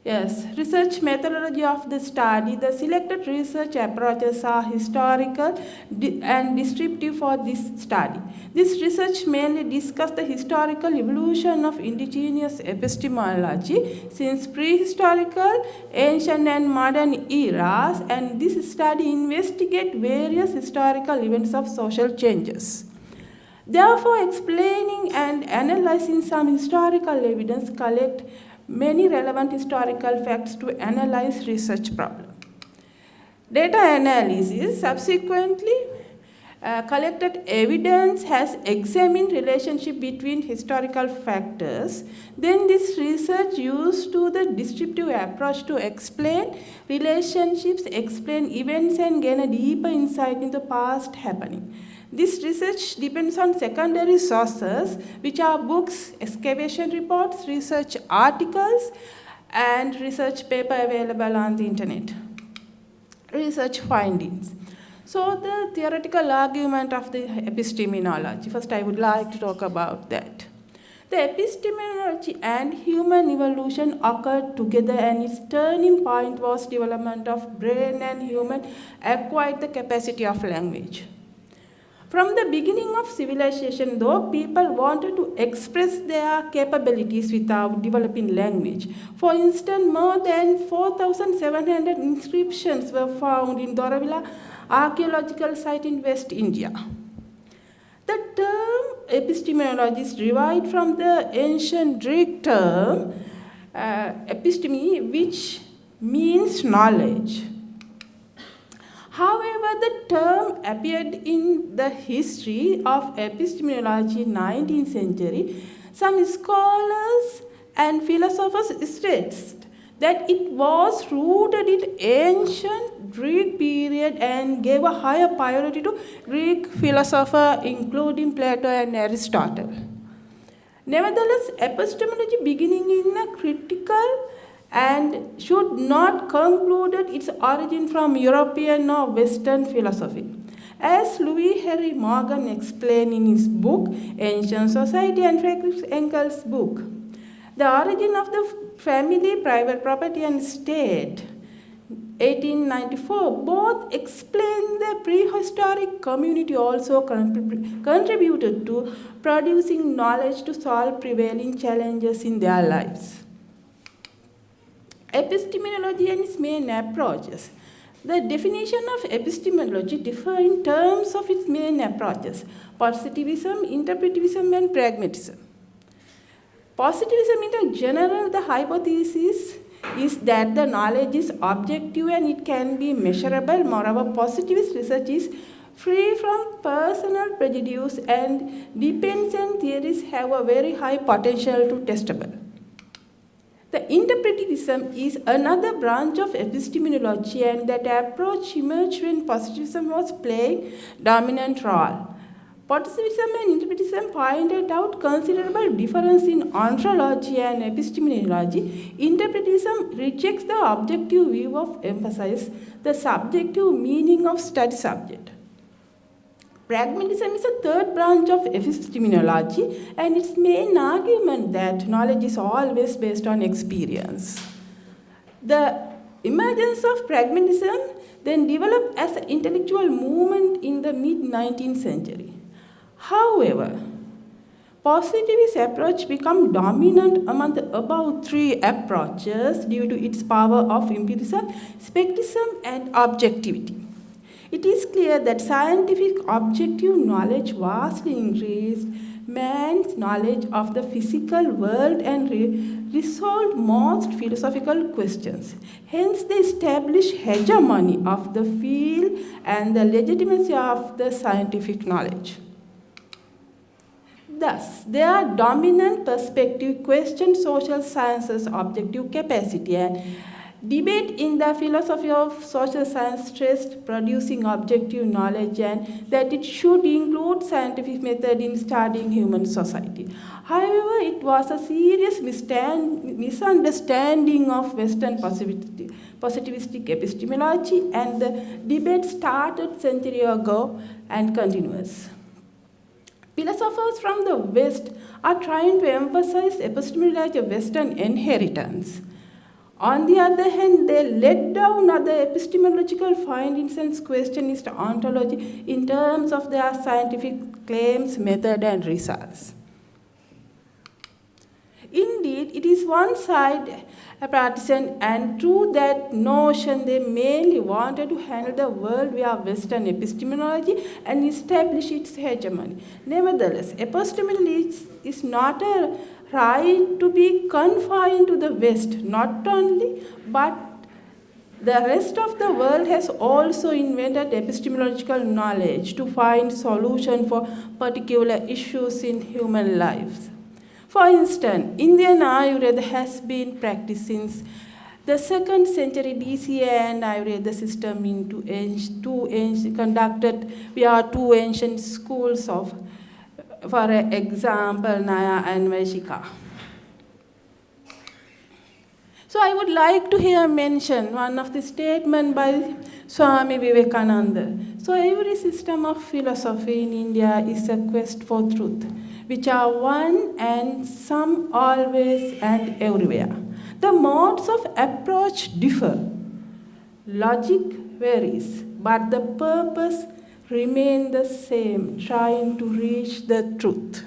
Yes, research methodology of the study. The selected research approaches are historical and descriptive for this study. This research mainly discusses the historical evolution of indigenous epistemology since prehistorical, ancient, and modern eras, and this study investigates various historical events of social changes. Therefore, explaining and analyzing some historical evidence collect many relevant historical facts to analyze research problem. Data analysis subsequently collected evidence has examined relationship between historical factors. Then this research used to the descriptive approach to explain relationships, explain events, and gain a deeper insight into past happening. This research depends on secondary sources, which are books, excavation reports, research articles, and research paper available on the internet. Research findings. So the theoretical argument of the epistemology. First, I would like to talk about that. The epistemology and human evolution occurred together, and its turning point was development of brain, and human acquired the capacity of language. From the beginning of civilization, though, people wanted to express their capabilities without developing language. For instance, more than 4,700 inscriptions were found in Doravilla archaeological site in West India. The term epistemology is derived from the ancient Greek term episteme, which means knowledge. However, the term appeared in the history of epistemology in 19th century. Some scholars and philosophers stressed that it was rooted in ancient Greek period and gave a higher priority to Greek philosophers, including Plato and Aristotle. Nevertheless, epistemology beginning in a critical and should not conclude its origin from European or Western philosophy. As Louis Henry Morgan explained in his book, Ancient Society, and Friedrich Engels' book, The Origin of the Family, Private Property and State, 1894, both explain the prehistoric community also contributed to producing knowledge to solve prevailing challenges in their lives. Epistemology and its main approaches. The definition of epistemology differs in terms of its main approaches: positivism, interpretivism, and pragmatism. Positivism in general, the hypothesis is that the knowledge is objective and it can be measurable. Moreover, positivist research is free from personal prejudice and dependent theories have a very high potential to testable. The interpretivism is another branch of epistemology, and that approach emerged when positivism was playing dominant role. Positivism and interpretivism pointed out considerable difference in ontology and epistemology. Interpretivism rejects the objective view of emphasis the subjective meaning of study subject. Pragmatism is a third branch of epistemology, and its main argument that knowledge is always based on experience. The emergence of pragmatism then developed as an intellectual movement in the mid-19th century. However, positivist approach became dominant among the above three approaches due to its power of empiricism, skepticism, and objectivity. It is clear that scientific objective knowledge vastly increased man's knowledge of the physical world and resolved most philosophical questions. Hence, they established hegemony of the field and the legitimacy of the scientific knowledge. Thus, their dominant perspective questioned social sciences' objective capacity, and debate in the philosophy of social science stressed producing objective knowledge and that it should include scientific method in studying human society. However, it was a serious misunderstanding of Western positivistic epistemology, and the debate started century ago and continues. Philosophers from the West are trying to emphasize epistemology as a Western inheritance. On the other hand, they let down other epistemological findings and questionist ontology in terms of their scientific claims, method, and results. Indeed, it is one side partisan, and through that notion, they mainly wanted to handle the world via Western epistemology and establish its hegemony. Nevertheless, epistemology is not a right to be confined to the West, not only, but the rest of the world has also invented epistemological knowledge to find solutions for particular issues in human lives. For instance, Indian Ayurveda has been practiced since the 2nd century BC, and Ayurveda system conducted via two ancient schools of, for example, Naya and Vaishika. So I would like to here mention one of the statements by Swami Vivekananda. So every system of philosophy in India is a quest for truth, which are one and some always and everywhere. The modes of approach differ. Logic varies, but the purpose remains the same, trying to reach the truth.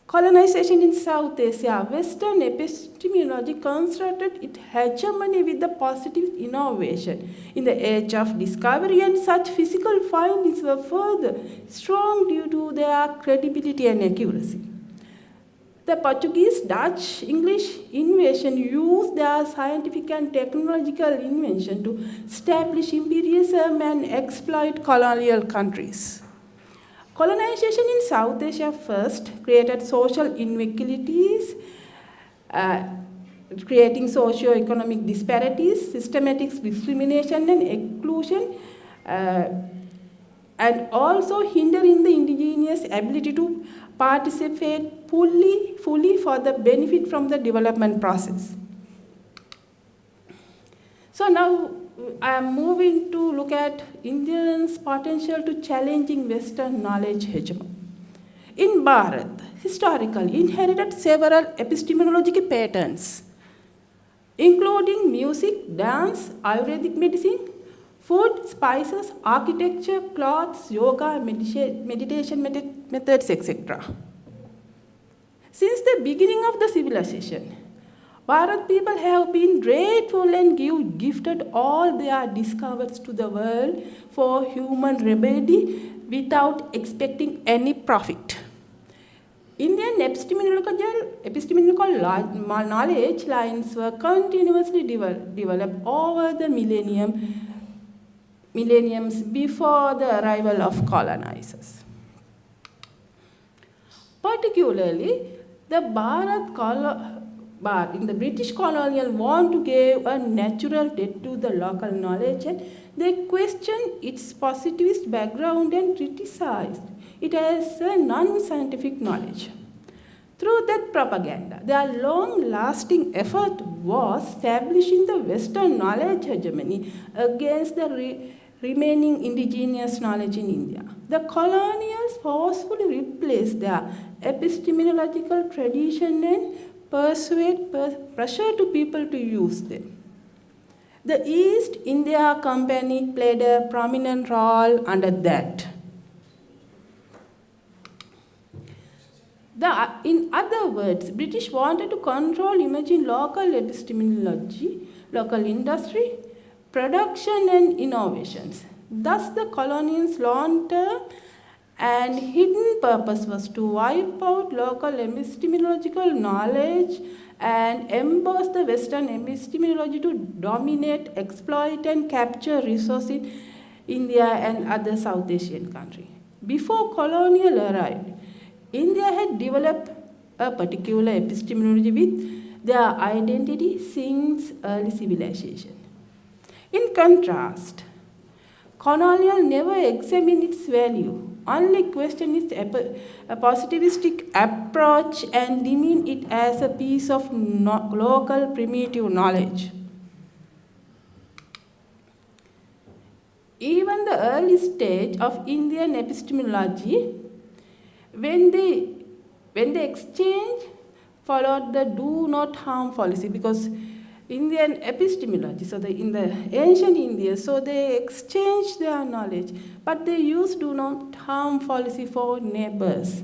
Colonization in South Asia. Western epistemology constructed its hegemony with the positive innovation in the age of discovery, and such physical findings were further strong due to their credibility and accuracy. The Portuguese, Dutch, English invasion used their scientific and technological invention to establish imperialism and exploit colonial countries. Colonization in South Asia first created social inequalities, creating socio-economic disparities, systematic discrimination and exclusion, and also hindering the indigenous ability to participate fully for the benefit from the development process. So now I am moving to look at Indians' potential to challenging Western knowledge hegemony. In Bharat, historically inherited several epistemological patterns, including music, dance, Ayurvedic medicine, food, spices, architecture, clothes, yoga, meditation methods, etc. Since the beginning of the civilization, Bharat people have been grateful and gifted all their discoveries to the world for human remedy without expecting any profit. Indian epistemological knowledge lines were continuously developed over the millenniums before the arrival of colonizers. Particularly, the in the British colonial want to give a natural debt to the local knowledge, and they questioned its positivist background and criticized it as a non-scientific knowledge. Through that propaganda, their long-lasting effort was establishing the Western knowledge hegemony against the remaining indigenous knowledge in India. The colonials forcefully replaced their epistemological tradition and pressure to people to use them. The East India Company played a prominent role under that. In other words, British wanted to control emerging local epistemology, local industry, production and innovations. Thus, the colonials' long-term and hidden purpose was to wipe out local epistemological knowledge and emboss the Western epistemology to dominate, exploit and capture resources in India and other South Asian countries. Before colonial arrived, India had developed a particular epistemology with their identity since early civilization. In contrast, colonial never examined its value, only questioned its a positivistic approach and deemed it as a piece of local primitive knowledge. Even the early stage of Indian epistemology, when the exchange followed the do not harm policy, because Indian epistemology, so in the ancient India, so they exchanged their knowledge, but they used do not harm policy for neighbors'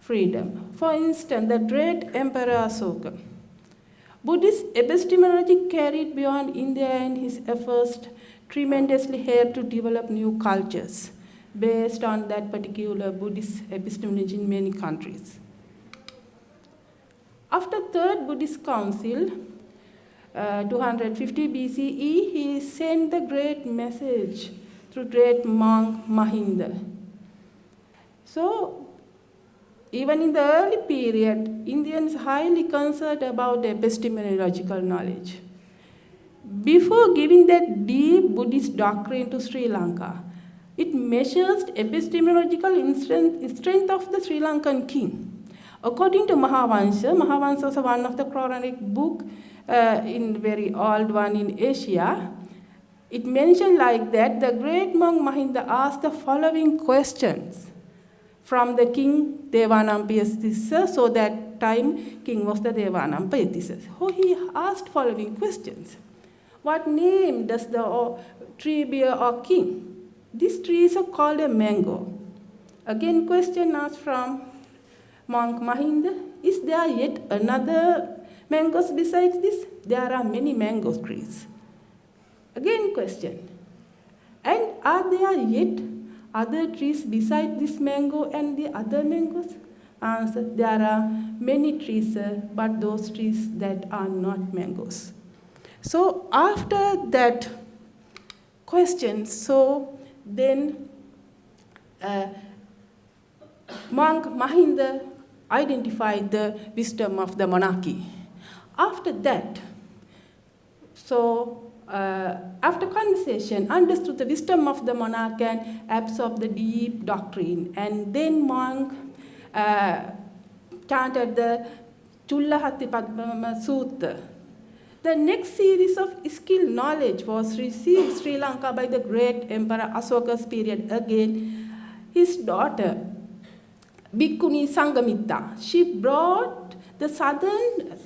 freedom. For instance, the great Emperor Ashoka. Buddhist epistemology carried beyond India, and his efforts tremendously helped to develop new cultures based on that particular Buddhist epistemology in many countries. After Third Buddhist Council, 250 BCE, he sent the great message through great monk Mutinda. So, even in the early period, Indians highly concerned about epistemological knowledge. Before giving that deep Buddhist doctrine to Sri Lanka, it measures epistemological strength of the Sri Lankan king. According to Mahavansha was one of the Quranic book, in very old one in Asia. It mentioned like that the great monk Mutinda asked the following questions from the king Devanampiyathissa. So that time king was the Devanampiyathissa. So he asked following questions. What name does the tree bear, or king? This tree is called a mango. Again, question asked from monk Mutinda. Is there yet another mangoes besides this? There are many mango trees. Again, question. And are there yet other trees besides this mango and the other mangoes? Answer. There are many trees, but those trees that are not mangoes. So after that question, so then monk Mutinda identified the wisdom of the monarchy. After that, so after conversation, understood the wisdom of the monarch and absorbed the deep doctrine. And then monk chanted the Chullahati Padma Sutta. The next series of skilled knowledge was received Sri Lanka by the great Emperor Asoka's period again. His daughter, Bhikkhuni Sanghamitta, she brought the southern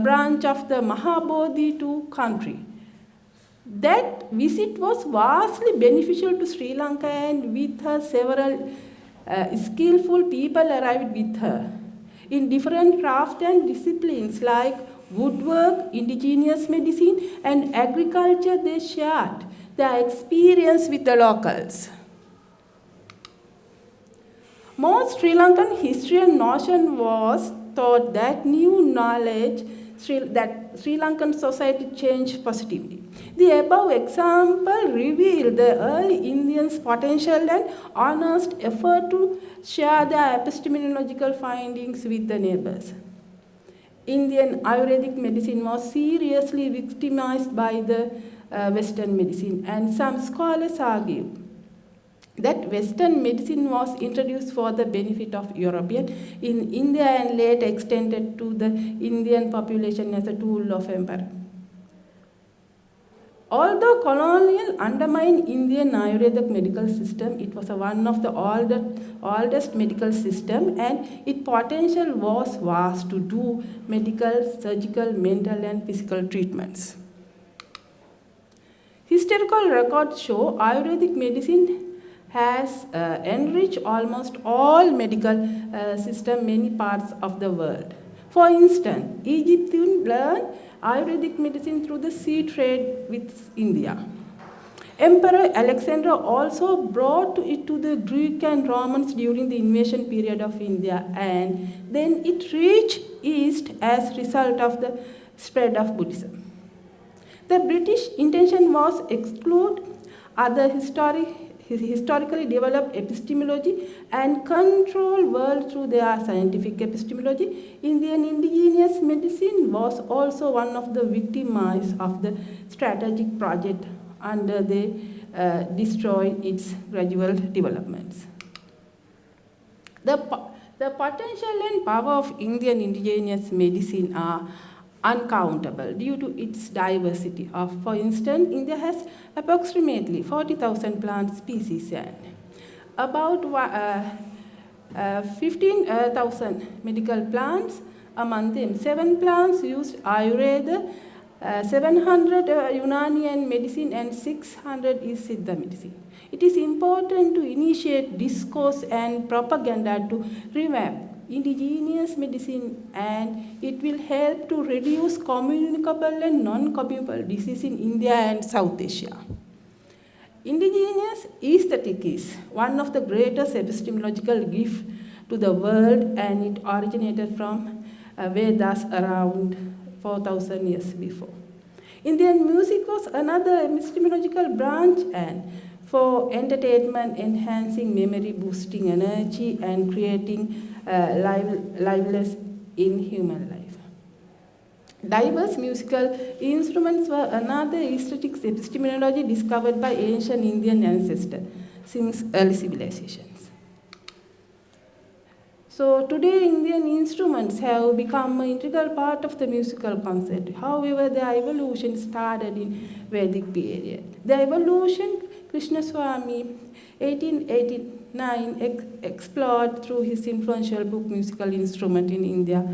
branch of the Mahabodhi to country. That visit was vastly beneficial to Sri Lanka, and with her several skillful people arrived with her in different crafts and disciplines like woodwork, indigenous medicine, and agriculture. They shared their experience with the locals. Most Sri Lankan historian notion was thought that new knowledge that Sri Lankan society changed positively. The above example revealed the early Indians' potential and honest effort to share their epistemological findings with the neighbors. Indian Ayurvedic medicine was seriously victimized by the Western medicine, and some scholars argue that Western medicine was introduced for the benefit of European in India and later extended to the Indian population as a tool of empire. Although colonial undermined Indian Ayurvedic medical system, it was one of the oldest medical system, and its potential was vast to do medical, surgical, mental and physical treatments. Historical records show Ayurvedic medicine has enriched almost all medical systems in many parts of the world. For instance, Egyptians learned Ayurvedic medicine through the sea trade with India. Emperor Alexander also brought it to the Greek and Romans during the invasion period of India, and then it reached east as a result of the spread of Buddhism. The British intention was to exclude other historically developed epistemology and control world through their scientific epistemology. Indian indigenous medicine was also one of the victims of the strategic project, and they destroyed its gradual developments. The potential and power of Indian indigenous medicine are uncountable due to its diversity. For instance, India has approximately 40,000 plant species and about 15,000 medical plants. Among them, 7 plants used Ayurveda, 700 Unani medicine, and 600 is Siddha medicine. It is important to initiate discourse and propaganda to revamp indigenous medicine, and it will help to reduce communicable and non-communicable disease in India and South Asia. Indigenous aesthetic is one of the greatest epistemological gifts to the world, and it originated from Vedas around 4,000 years before. Indian music was another epistemological branch, and for entertainment, enhancing memory, boosting energy, and creating liveliness in human life. Diverse musical instruments were another aesthetic epistemology discovered by ancient Indian ancestors since early civilizations. So today, Indian instruments have become an integral part of the musical concept. However, their evolution started in Vedic period. The evolution, Krishnaswamy, 1889, explored through his influential book Musical Instrument in India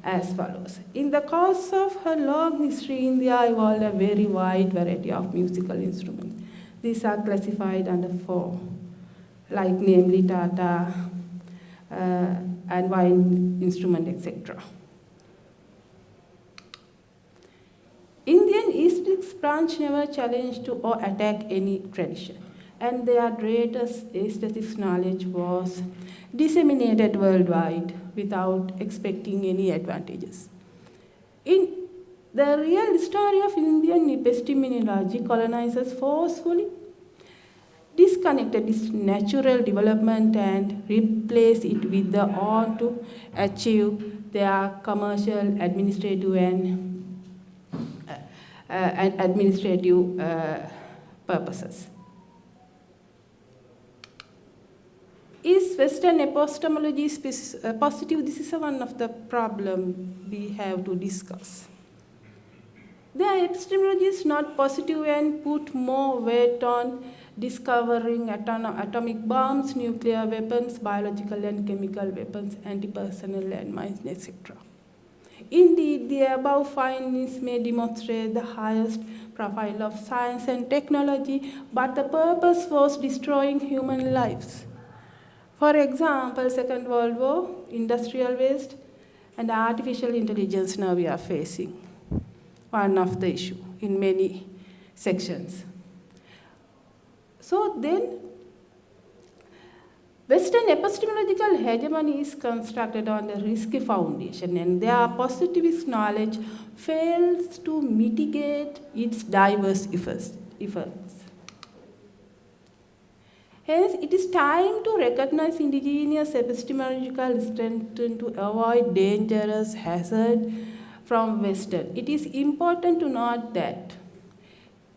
as follows. In the course of her long history, India evolved a very wide variety of musical instruments. These are classified under 4, like namely Tata, and wind instrument, etc. Indian aesthetics branch never challenged to or attack any tradition, and their greatest aesthetics knowledge was disseminated worldwide without expecting any advantages. In the real story of Indian epistemology, colonizers forcefully disconnected its natural development and replaced it with the own to achieve their commercial, administrative, and administrative purposes. Is Western epistemology positive? This is one of the problems we have to discuss. Their epistemology is not positive and put more weight on discovering atomic bombs, nuclear weapons, biological and chemical weapons, anti-personnel landmines, etc. Indeed, the above findings may demonstrate the highest profile of science and technology, but the purpose was destroying human lives. For example, Second World War, industrial waste, and artificial intelligence now we are facing. One of the issue in many sections. So then, Western epistemological hegemony is constructed on a risky foundation, and their positivist knowledge fails to mitigate its diverse effects. Hence, it is time to recognize indigenous epistemological strength to avoid dangerous hazard from Western. It is important to note that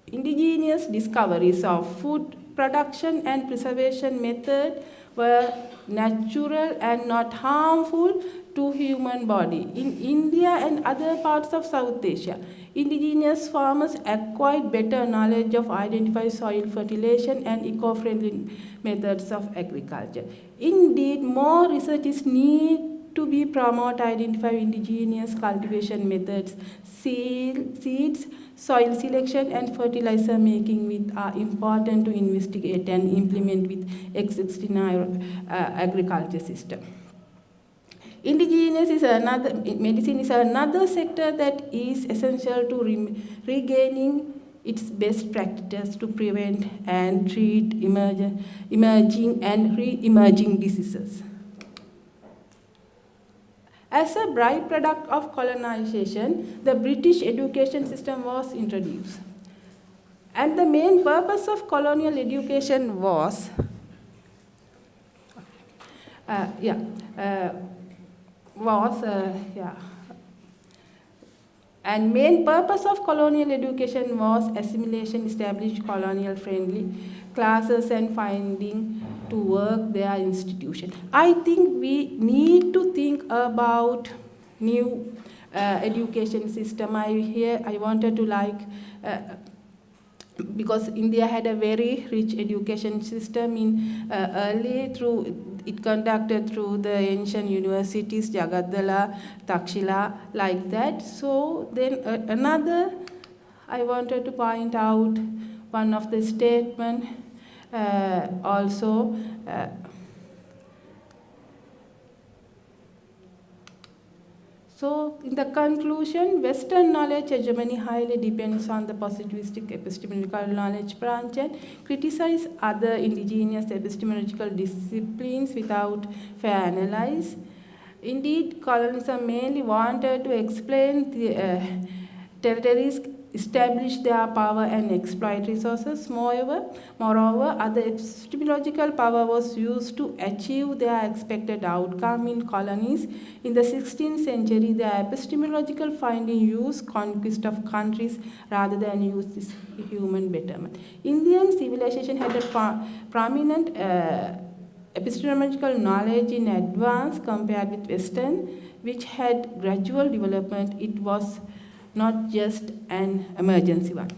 indigenous discoveries of food production and preservation method were natural and not harmful to human body. In India and other parts of South Asia, indigenous farmers acquired better knowledge of identify soil fertilization and eco-friendly methods of agriculture. Indeed, more research is needed to be promote identify indigenous cultivation methods, seeds, soil selection and fertilizer making with are important to investigate and implement with existing agriculture system. Indigenous medicine is another sector that is essential to regaining its best practices to prevent and treat emerging and re-emerging diseases. As a byproduct of colonization, the British education system was introduced. And the main purpose of colonial education was, and main purpose of colonial education was assimilation, establish colonial-friendly classes and finding to work their institution. I think we need to think about new education system. I wanted to because India had a very rich education system in early it conducted through the ancient universities, Jagadala, Takshila, like that. So then I wanted to point out one of the statement also. So, in the conclusion, Western knowledge hegemony highly depends on the positivistic epistemological knowledge branch and criticize other indigenous epistemological disciplines without fair analysis. Indeed, colonialism mainly wanted to explain the territories, establish their power and exploit resources. Moreover, other epistemological power was used to achieve their expected outcome in colonies. In the 16th century, the epistemological finding used conquest of countries rather than use this human betterment. Indian civilization had a prominent epistemological knowledge in advance compared with Western, which had gradual development. It was not just an emergency one.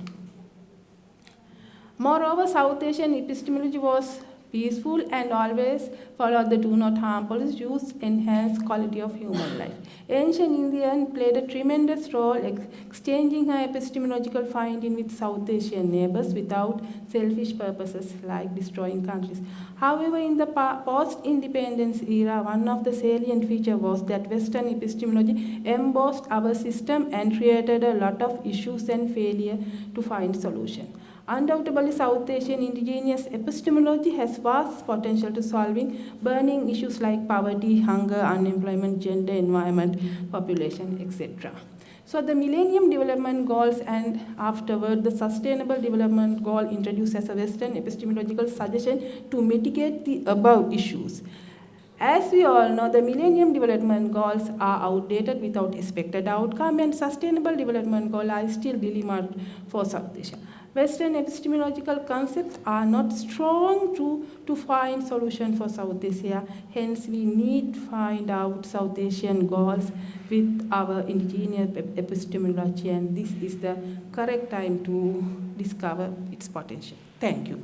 Moreover, South Asian epistemology was peaceful and always followed the do not harm policy, used enhanced quality of human life. Ancient Indian played a tremendous role exchanging her epistemological finding with South Asian neighbors without selfish purposes like destroying countries. However, in the post-independence era, one of the salient features was that Western epistemology embossed our system and created a lot of issues and failure to find solutions. Undoubtedly, South Asian indigenous epistemology has vast potential to solving burning issues like poverty, hunger, unemployment, gender, environment, population, etc. So the Millennium Development Goals and afterward the Sustainable Development Goal introduced as a Western epistemological suggestion to mitigate the above issues. As we all know, the Millennium Development Goals are outdated without expected outcome, and Sustainable Development Goals are still dilemma for South Asia. Western epistemological concepts are not strong to find solution for South Asia. Hence, we need to find out South Asian goals with our indigenous epistemology, and this is the correct time to discover its potential. Thank you.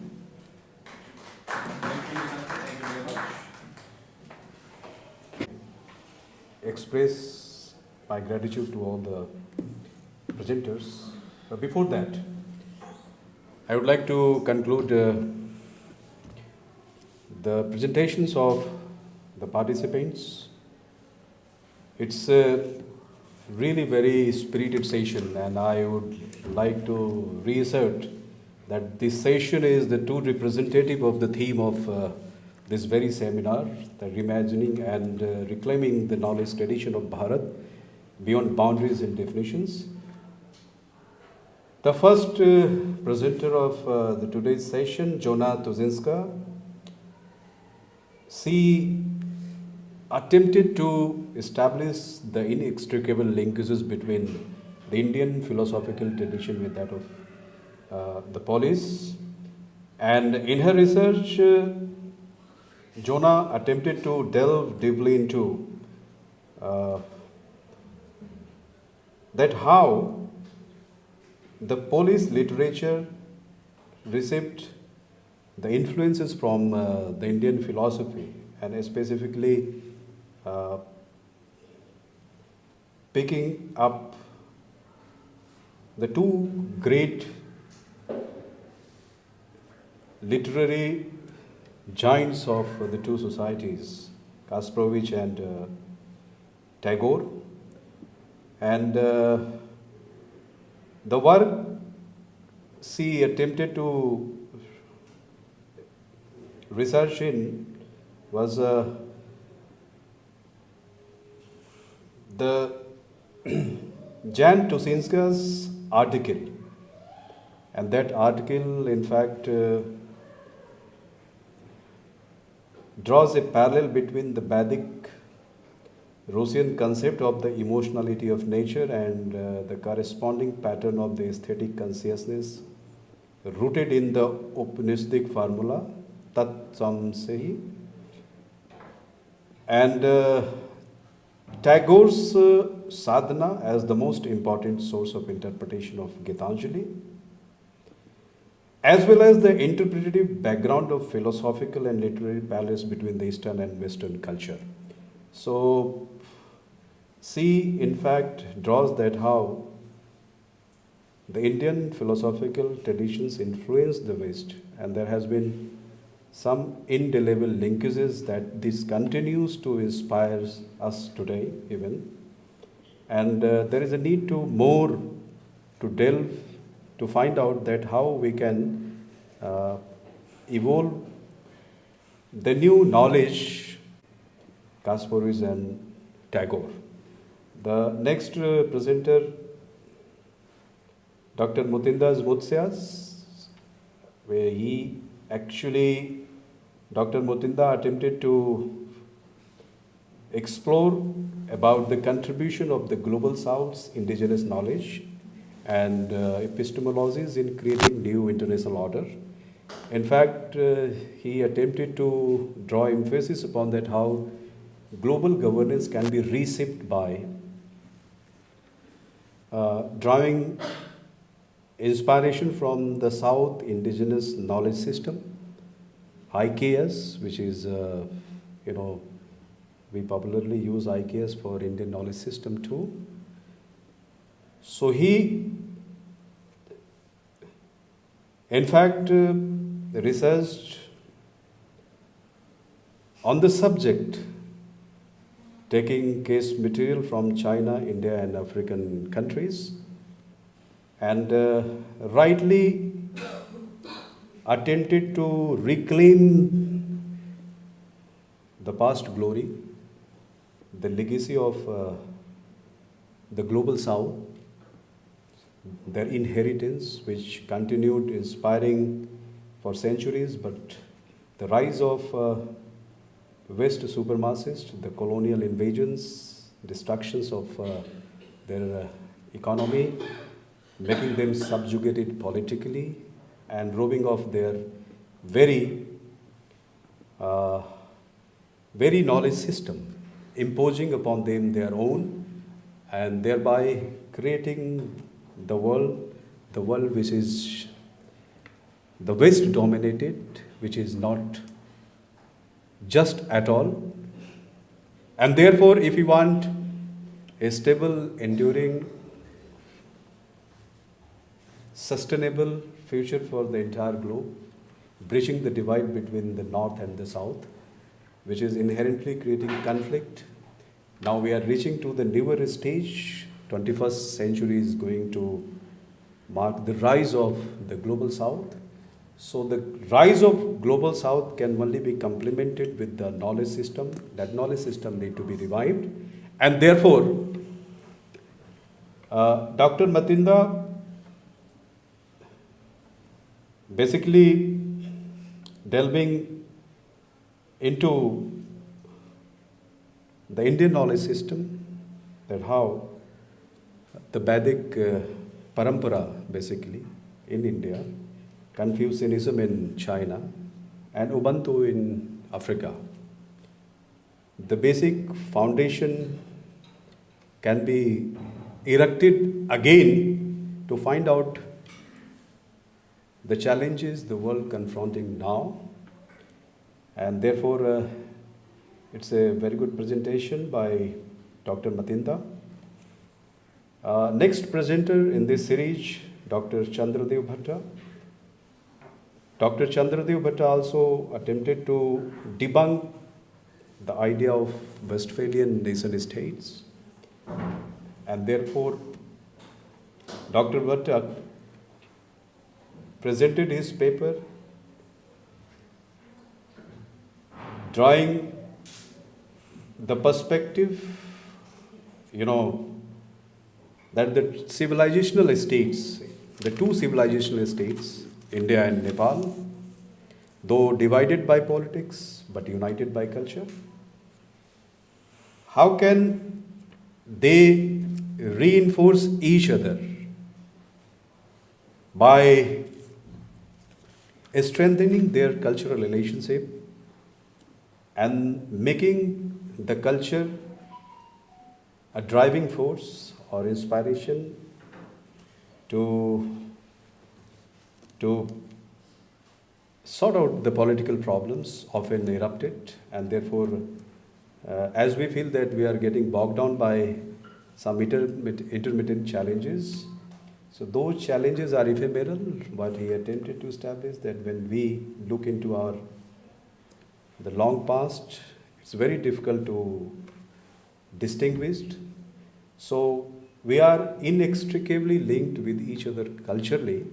Thank you very much. Express my gratitude to all the presenters. But before that, I would like to conclude the presentations of the participants. It's a really very spirited session, and I would like to reassert that this session is the true representative of the theme of this very seminar, the reimagining and reclaiming the knowledge tradition of Bharat beyond boundaries and definitions. The first presenter of the today's session, Joanna Tuczyńska, she attempted to establish the inextricable linkages between the Indian philosophical tradition with that of the police. And in her research, Joanna attempted to delve deeply into that how the police literature received the influences from the Indian philosophy, and specifically picking up the two great literary giants of the two societies, Kasprowicz and Tagore. And the work she attempted to research in was the Joanna Tuczyńska's article. And that article, in fact, draws a parallel between the Vedic Russian concept of the emotionality of nature and the corresponding pattern of the aesthetic consciousness rooted in the Upanishadic formula Tat Samsehi. And Tagore's sadhana as the most important source of interpretation of Gitanjali, as well as the interpretative background of philosophical and literary parallels between the Eastern and Western culture. So, she in fact draws that how the Indian philosophical traditions influence the West, and there has been some indelible linkages that this continues to inspire us today even. And there is a need to more to delve to find out that how we can evolve the new knowledge, Kasprowicz and Tagore. The next presenter, Dr. Mutinda Mutisya, where Dr. Mutinda attempted to explore about the contribution of the Global South's indigenous knowledge and epistemologies in creating new international order. In fact, he attempted to draw emphasis upon that how global governance can be reshaped by drawing inspiration from the South indigenous knowledge system, IKS, which is, we popularly use IKS for Indian knowledge system too. So he, in fact, researched on the subject, taking case material from China, India, and African countries, and rightly attempted to reclaim the past glory, the legacy of the Global South, their inheritance, which continued inspiring for centuries, but the rise of West supremacists, the colonial invasions, destructions of their economy, making them subjugated politically, and robbing of their very knowledge system, imposing upon them their own, and thereby creating the world which is the West dominated, which is not just at all. And therefore, if we want a stable, enduring, sustainable future for the entire globe, bridging the divide between the North and the South, which is inherently creating conflict. Now we are reaching to the newer stage. 21st century is going to mark the rise of the global South. So the rise of global South can only be complemented with the knowledge system. That knowledge system need to be revived. And therefore, Dr. Mutinda basically delving into the Indian knowledge system, that how the Vedic parampara basically in India, Confucianism in China, and Ubuntu in Africa. The basic foundation can be erected again to find out the challenges the world confronting now, and therefore it's a very good presentation by Dr. Mutinda. Next presenter in this series, Dr. Chandra Dev Bhatta. Dr. Chandra Dev Bhatta also attempted to debunk the idea of Westphalian nation states, and therefore Dr. Bhatta presented his paper drawing the perspective, that the civilizational states, the two civilizational states, India and Nepal, though divided by politics but united by culture, how can they reinforce each other by strengthening their cultural relationship and making the culture a driving force or inspiration to sort out the political problems often erupted, and therefore as we feel that we are getting bogged down by some intermittent challenges, so those challenges are ephemeral. What he attempted to establish, that when we look into the long past, it's very difficult to distinguish. So we are inextricably linked with each other culturally,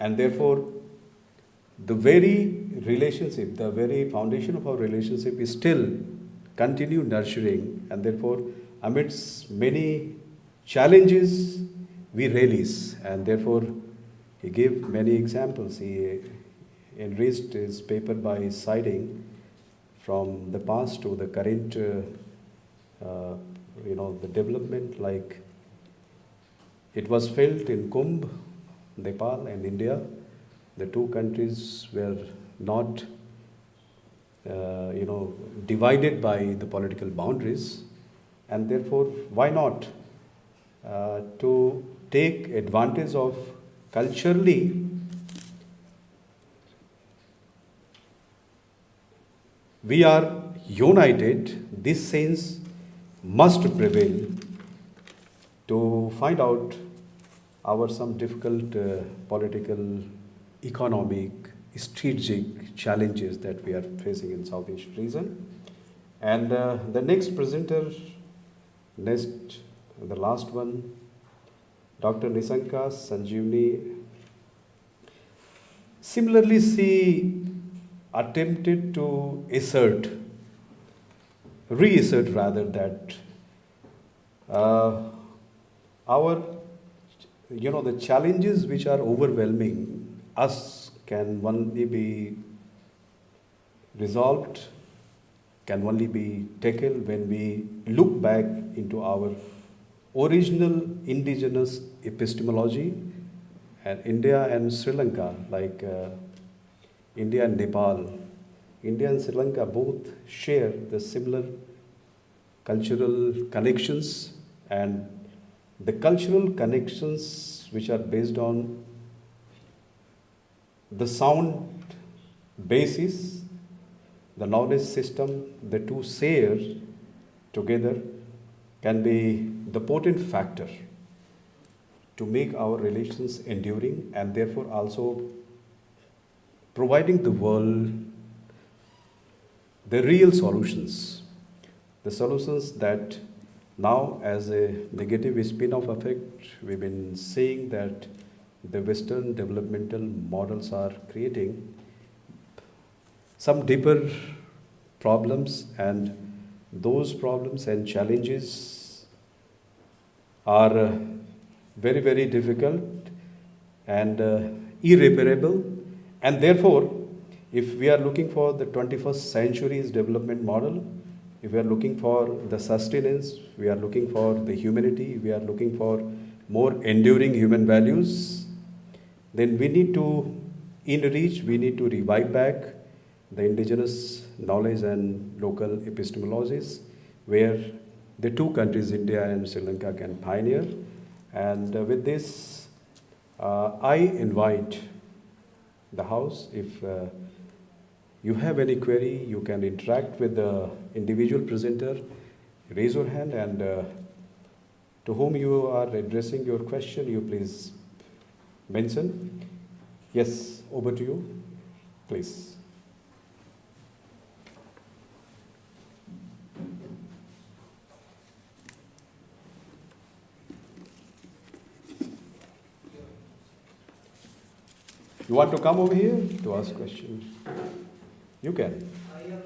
and therefore the very relationship, the very foundation of our relationship is still continue nurturing, and therefore amidst many challenges we release, and therefore he gave many examples. He enriched his paper by citing from the past to the current the development, like it was felt in Kumbh, Nepal and India. The two countries were not divided by the political boundaries, and therefore why not to take advantage of culturally we are united. This sense must prevail to find out our some difficult political, economic, strategic challenges that we are facing in Southeast region. And the next presenter, the last one, Dr. Nisanka Sanjeevani. Similarly, she attempted to reassert rather, that the challenges which are overwhelming us can only be resolved can only be tackled when we look back into our original indigenous epistemology, and India and Sri Lanka, like India and Nepal. India and Sri Lanka both share the similar cultural connections, and the cultural connections which are based on the sound basis, the knowledge system, the two share together can be the potent factor to make our relations enduring, and therefore also providing the world the real solutions. The solutions that now, as a negative spin-off effect, we've been seeing that the Western developmental models are creating some deeper problems, and those problems and challenges are very, very difficult and irreparable. And therefore, if we are looking for the 21st century's development model, if we are looking for the sustenance, we are looking for the humanity, we are looking for more enduring human values, then we need to enrich, we need to revive back the indigenous knowledge and local epistemologies, where the two countries, India and Sri Lanka, can pioneer. And with this, I invite the House, if you have any query, you can interact with the individual presenter, raise your hand, and to whom you are addressing your question, you please mention. Yes, over to you, please. You want to come over here to ask questions? You can. I have